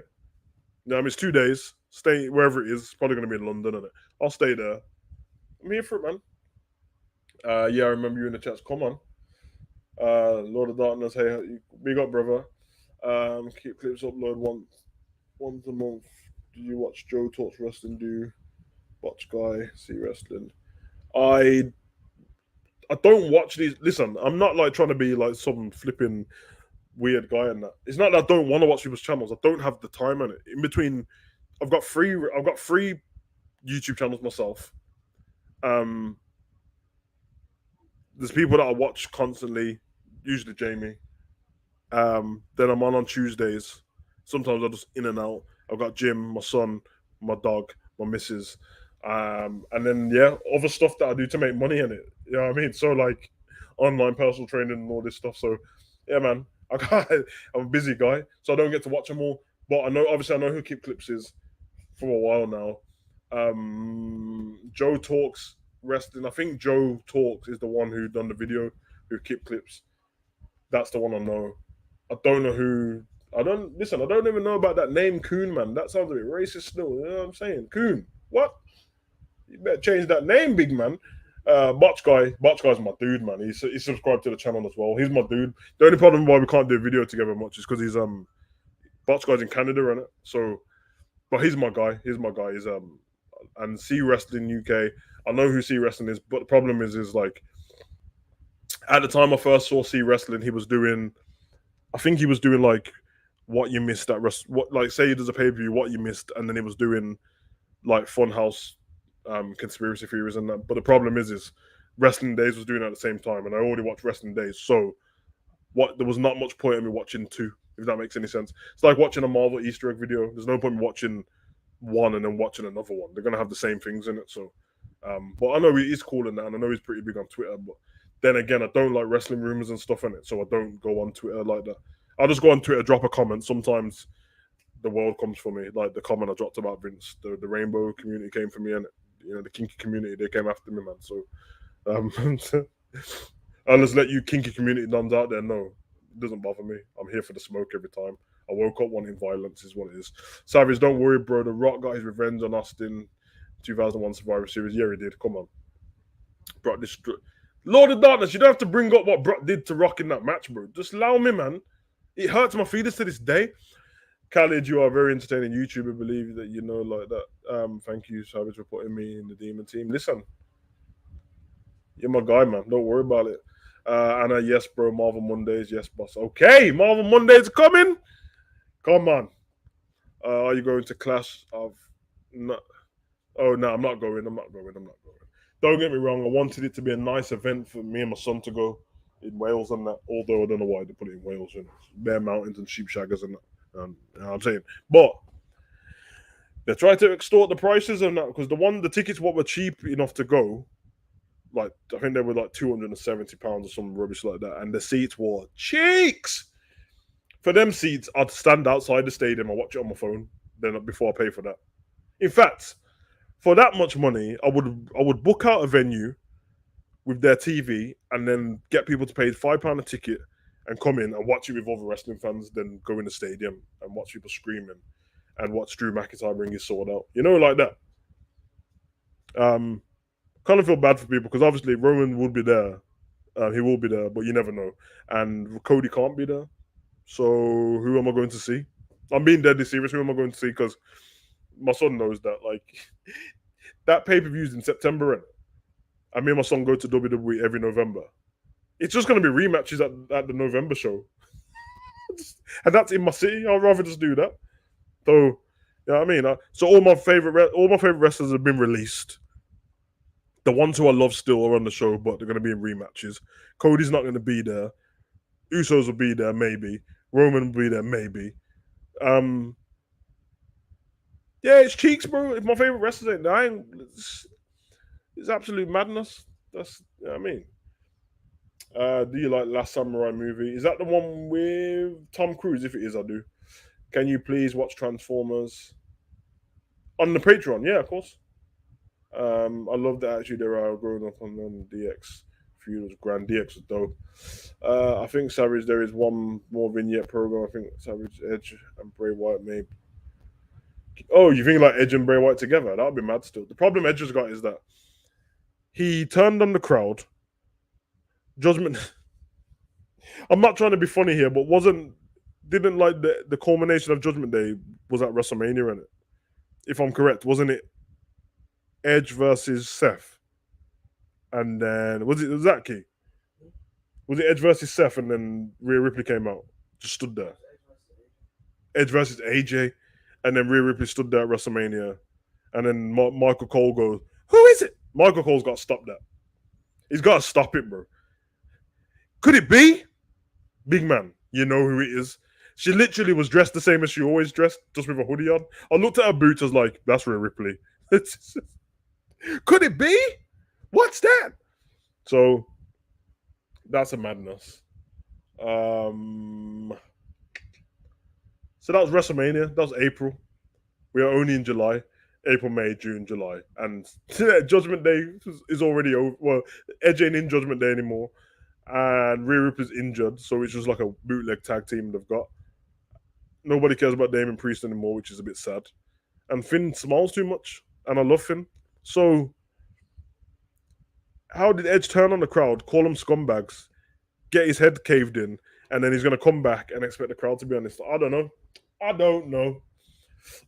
It's 2 days. Stay wherever it is. It's probably going to be in London, isn't it? I'll stay there. I'm here for it, man. Yeah, I remember you in the chats. Come on. Lord of Darkness, hey, big up, brother. Keep clips upload once a month. Do you watch Joe Talks Wrestling? Do watch Guy see wrestling? I don't watch these. Listen, I'm not like trying to be like some flipping weird guy and that. It's not that I don't want to watch people's channels. I don't have the time on it. In between, I've got three YouTube channels myself. There's people that I watch constantly, usually Jamie. Then I'm on Tuesdays. Sometimes I'm just in and out. I've got Jim, my son, my dog, my missus. And then other stuff that I do to make money in it. You know what I mean? So like online personal training and all this stuff. So yeah, man. I'm a busy guy, so I don't get to watch them all. But I know who Keep Clips is for a while now. Joe Talks Wrestling. I think Joe Talks is the one who done the video who Keep Clips. That's the one I know. I don't know who. I don't even know about that name, Coon, man. That sounds a bit racist still. You know what I'm saying? Coon. What? You better change that name, big man. Botch guy's my dude, man. He's subscribed to the channel as well. He's my dude. The only problem why we can't do a video together much is because he's Botch guy's in Canada, innit? So, but he's my guy. He's and C Wrestling UK. I know who C Wrestling is, but the problem is like at the time I first saw C Wrestling, I think he was doing like what you missed at what, like, say there's a pay per view, what you missed, and then he was doing like Funhouse conspiracy theories and that. But the problem is Wrestling Days was doing it at the same time, and I already watched Wrestling Days, so there was not much point in me watching two, if that makes any sense. It's like watching a Marvel Easter egg video. There's no point in watching one and then watching another one. They're gonna have the same things in it. So, but I know he's cool in that, and I know he's pretty big on Twitter. But then again, I don't like wrestling rumors and stuff in it, so I don't go on Twitter like that. I'll just go on Twitter, drop a comment. Sometimes the world comes for me, like the comment I dropped about Vince. The rainbow community came for me, and the kinky community, they came after me, man. So I'll just let you kinky community nuns out there know. It doesn't bother me. I'm here for the smoke every time. I woke up wanting violence is what it is. Savage, don't worry, bro. The Rock got his revenge on Austin 2001 Survivor Series. Yeah, he did. Come on. Brock destroyed. Lord of Darkness, you don't have to bring up what Brock did to Rock in that match, bro. Just allow me, man. It hurts my feelings to this day. Khalid, you are a very entertaining YouTuber. Believe that you know like that. Thank you, Savage, for putting me in the Demon team. Listen, you're my guy, man. Don't worry about it. Anna, yes, bro. Marvel Mondays, yes, boss. Okay, Marvel Mondays are coming. Come on. Are you going to Clash of? No. Oh no, I'm not going. I'm not going. I'm not going. Don't get me wrong. I wanted it to be a nice event for me and my son to go in Wales and that. Although I don't know why they put it in Wales and bare mountains and sheep shaggers and that. You know what I'm saying, but they try to extort the prices and that because the tickets what were cheap enough to go, like I think they were like £270 or some rubbish like that, and the seats were cheeks. For them seats, I'd stand outside the stadium and watch it on my phone. Then before I pay for that. In fact, for that much money, I would book out a venue with their TV and then get people to pay £5 a ticket and come in and watch it with other wrestling fans. Then go in the stadium and watch people screaming and watch Drew McIntyre bring his sword out. You know, like that. Kind of feel bad for people because obviously Roman would be there. He will be there, but you never know. And Cody can't be there. So who am I going to see? I'm being deadly serious. Who am I going to see? Because my son knows that. Like that pay-per-view's in September, and me and my son go to WWE every November. It's just going to be rematches at the November show, and that's in my city. I'd rather just do that. So, you know what I mean? So all my favorite wrestlers have been released. The ones who I love still are on the show, but they're going to be in rematches. Cody's not going to be there. Usos will be there, maybe. Roman will be there, maybe. Yeah, it's cheeks, bro. If my favorite wrestlers ain't dying, it's absolute madness. That's you know what I mean. Do you like Last Samurai movie? Is that the one with Tom Cruise? If it is, I do. Can you please watch Transformers on the Patreon? Yeah, of course. I love that actually there are growing up on DX. Feud was grand. DX was dope. I think Savage there is one more vignette program. I think Savage, Edge, and Bray Wyatt maybe. Oh, you think like Edge and Bray Wyatt together? That would be mad still. The problem Edge has got is that he turned on the crowd. Judgment. I'm not trying to be funny here, but didn't like the culmination of Judgment Day was at WrestleMania, in it. If I'm correct, wasn't it? Edge versus Seth, and then was that key? Was it Edge versus Seth, and then Rhea Ripley came out, just stood there. Edge versus AJ, and then Rhea Ripley stood there at WrestleMania, and then Michael Cole goes, "Who is it?" Michael Cole's got to stop that. He's got to stop it, bro. Could it be? Big man, you know who it is. She literally was dressed the same as she always dressed, just with a hoodie on. I looked at her boots, I was like, that's Rhea Ripley. Could it be? What's that? So that's a madness. So that was WrestleMania. That was April. We are only in July. April, May, June, July. And Judgment Day is already over. Well, Edge ain't in Judgment Day anymore. And Rhea Ripley's injured. So it's just like a bootleg tag team they've got. Nobody cares about Damien Priest anymore, which is a bit sad. And Finn smiles too much. And I love Finn. So how did Edge turn on the crowd, call them scumbags, get his head caved in, and then he's going to come back and expect the crowd to be honest? I don't know.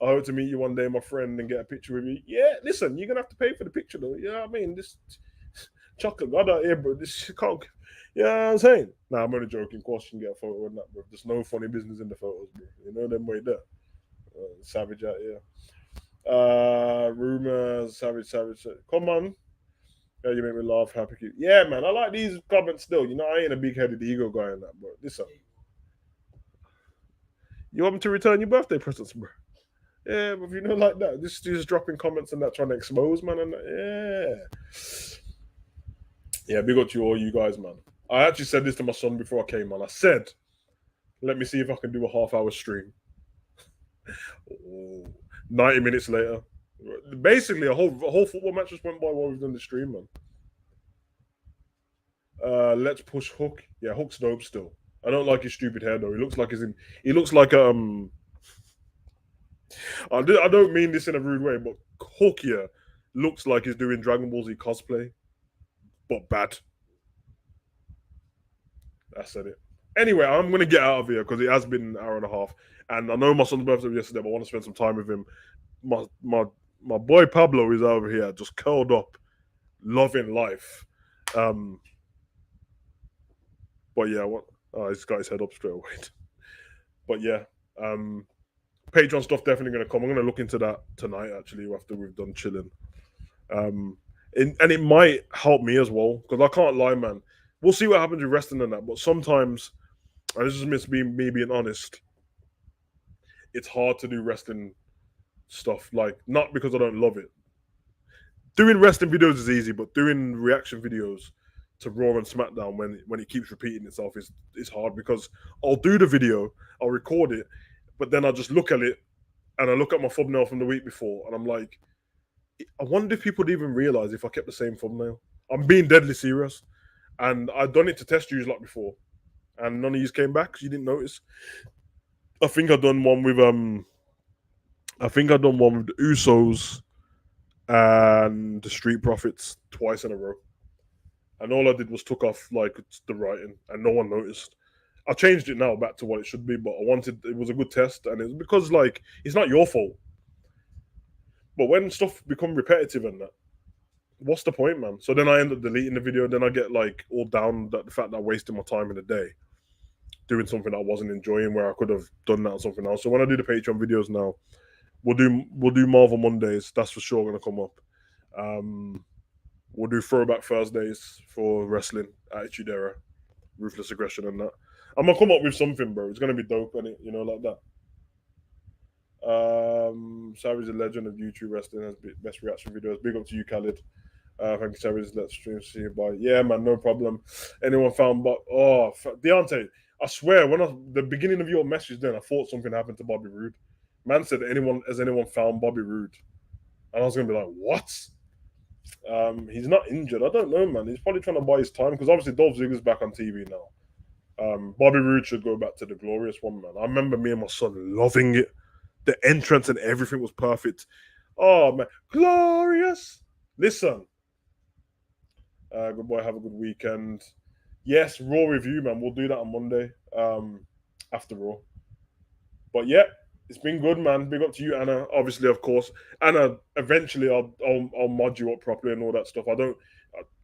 I hope to meet you one day, my friend, and get a picture with you. Yeah, listen, you're going to have to pay for the picture, though. You know what I mean? This chocolate god out here, bro. This can't... You know what I'm saying? Nah, I'm only joking. Of course, you can get a photo on that, bro. There's no funny business in the photos, bro. You know them way there. Savage out here. Rumors, savage. Come on. Yeah, you make me laugh, happy. Yeah, man, I like these comments still. You know, I ain't a big-headed ego guy in that, bro. Listen. You want me to return your birthday presents, bro? Yeah, but if you know like that, just dropping comments and that, trying to expose, man, and that, yeah. Big up to all you guys, man. I actually said this to my son before I came on. I said, let me see if I can do a half-hour stream. 90 minutes later. Basically, a whole football match just went by while we've done the stream, man. Let's push Hook. Yeah, Hook's dope still. I don't like his stupid hair though. He looks like I don't mean this in a rude way, but Hook here looks like he's doing Dragon Ball Z cosplay. but bad. I said it. Anyway, I'm gonna get out of here because it has been an hour and a half, and I know my son's birthday was yesterday, but I want to spend some time with him. My boy Pablo is over here, just curled up, loving life. Um, but yeah, what? Oh, he's got his head up straight away. But yeah, Patreon stuff definitely gonna come. I'm gonna look into that tonight actually after we've done chilling. And it might help me as well because I can't lie, man. We'll see what happens with wrestling and that, but sometimes, and this is me being honest, it's hard to do wrestling stuff. Like, not because I don't love it. Doing wrestling videos is easy, but doing reaction videos to Raw and SmackDown when it keeps repeating itself is hard because I'll do the video, I'll record it, but then I'll just look at it and I look at my thumbnail from the week before and I'm like, I wonder if people would even realize if I kept the same thumbnail. I'm being deadly serious. And I'd done it to test you like before. And none of you came back because you didn't notice. I think I'd done one with the Usos and the Street Profits twice in a row. And all I did was took off like the writing and no one noticed. I changed it now back to what it should be, but it was a good test, and it's because like it's not your fault. But when stuff become repetitive and that, what's the point, man? So then I end up deleting the video. Then I get like all down that the fact that I wasted my time in the day doing something that I wasn't enjoying, where I could have done that or something else. So when I do the Patreon videos now, we'll do Marvel Mondays. That's for sure going to come up. We'll do Throwback Thursdays for wrestling, Attitude Era, Ruthless Aggression, and that. I'm gonna come up with something, bro. It's gonna be dope, and like that. Savage, a legend of YouTube wrestling, has best reaction videos. Big up to you, Khaled. Thank you, Savage. Let's stream. See you. Bye. Yeah, man, no problem. Anyone found Deontay? I swear, the beginning of your message, then I thought something happened to Bobby Roode. Man said, has anyone found Bobby Roode? And I was gonna be like, what? He's not injured. I don't know, man. He's probably trying to buy his time because obviously Dolph Ziggler's back on TV now. Bobby Roode should go back to the glorious one, man. I remember me and my son loving it. The entrance and everything was perfect. Oh man, glorious! Listen, good boy. Have a good weekend. Yes, Raw review, man. We'll do that on Monday after Raw. But yeah, it's been good, man. Big up to you, Anna. Obviously, of course, Anna. Eventually, I'll mod you up properly and all that stuff.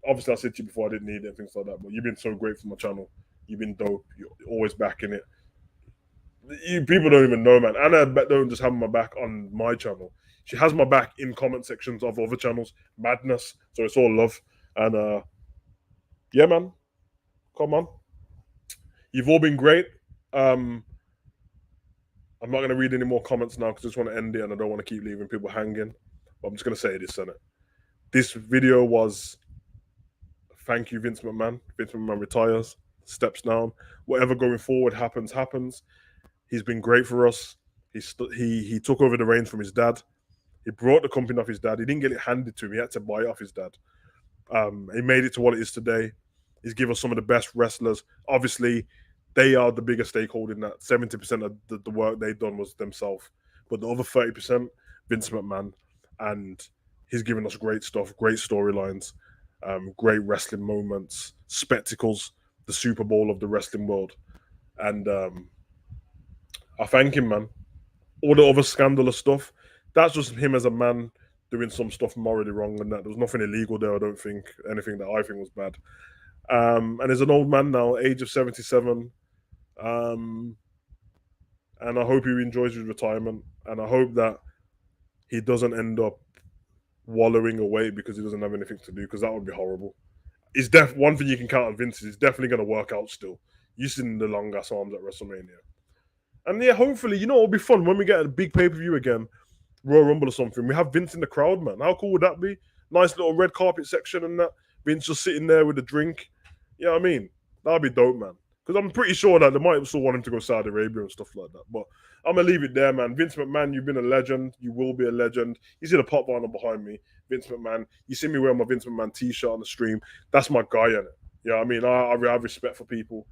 Obviously I said to you before I didn't need it and things like that. But you've been so great for my channel. You've been dope. You're always backing it. People don't even know, man. Anna don't just have my back on my channel. She has my back in comment sections of other channels. Madness. So it's all love. And yeah, man. Come on. You've all been great. I'm not going to read any more comments now because I just want to end it and I don't want to keep leaving people hanging. But I'm just going to say this, innit? This video was thank you, Vince McMahon. Vince McMahon retires, steps down. Whatever going forward happens. He's been great for us. He took over the reins from his dad. He brought the company off his dad. He didn't get it handed to him. He had to buy it off his dad. He made it to what it is today. He's given us some of the best wrestlers. Obviously, they are the biggest stakeholder in that. 70% of the work they've done was themselves. But the other 30%, Vince McMahon. And he's given us great stuff, great storylines, great wrestling moments, spectacles, the Super Bowl of the wrestling world. And I thank him, man. All the other scandalous stuff, that's just him as a man doing some stuff morally wrong and that. There was nothing illegal there, I don't think. Anything that I think was bad. And he's an old man now, age of 77. And I hope he enjoys his retirement. And I hope that he doesn't end up wallowing away because he doesn't have anything to do, because that would be horrible. One thing you can count on Vince is he's definitely going to work out still. You've seen the long ass arms at WrestleMania. And yeah, hopefully, it'll be fun when we get a big pay-per-view again, Royal Rumble or something. We have Vince in the crowd, man. How cool would that be? Nice little red carpet section and that. Vince just sitting there with a drink. You know what I mean? That'd be dope, man. Because I'm pretty sure that they might still want him to go Saudi Arabia and stuff like that. But I'm going to leave it there, man. Vince McMahon, you've been a legend. You will be a legend. You see the pop vinyl behind me. Vince McMahon. You see me wearing my Vince McMahon t-shirt on the stream. That's my guy, innit? You know what I mean? I have respect for people.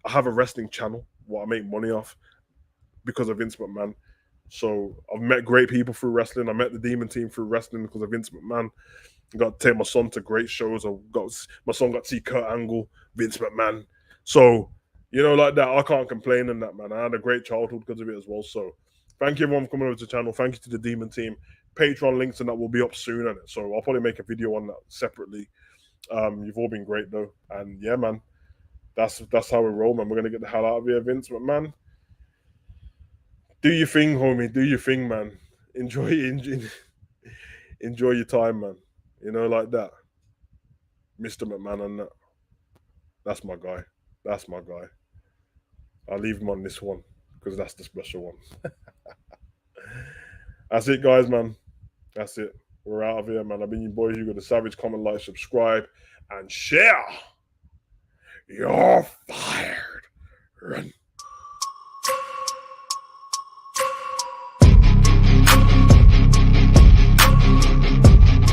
I have a wrestling channel what I make money off because of Vince McMahon. So I've met great people through wrestling. I met the Demon Team through wrestling because of Vince McMahon. Got to take my son to great shows. My son got to see Kurt Angle, Vince McMahon. So, like that, I can't complain in that, man. I had a great childhood because of it as well. So, thank you everyone for coming over to the channel. Thank you to the Demon team. Patreon links and that will be up soon, and so I'll probably make a video on that separately. You've all been great though, and yeah, man, that's how we roll, man. We're gonna get the hell out of here, Vince McMahon. Do your thing, homie. Do your thing, man. Enjoy your time, man. Like that. Mr. McMahon on that. That's my guy. That's my guy. I'll leave him on this one because that's the special one. That's it, guys, man. That's it. We're out of here, man. I've been your boy Hugo the Savage. Comment, like, subscribe, and share. You're fired. Run.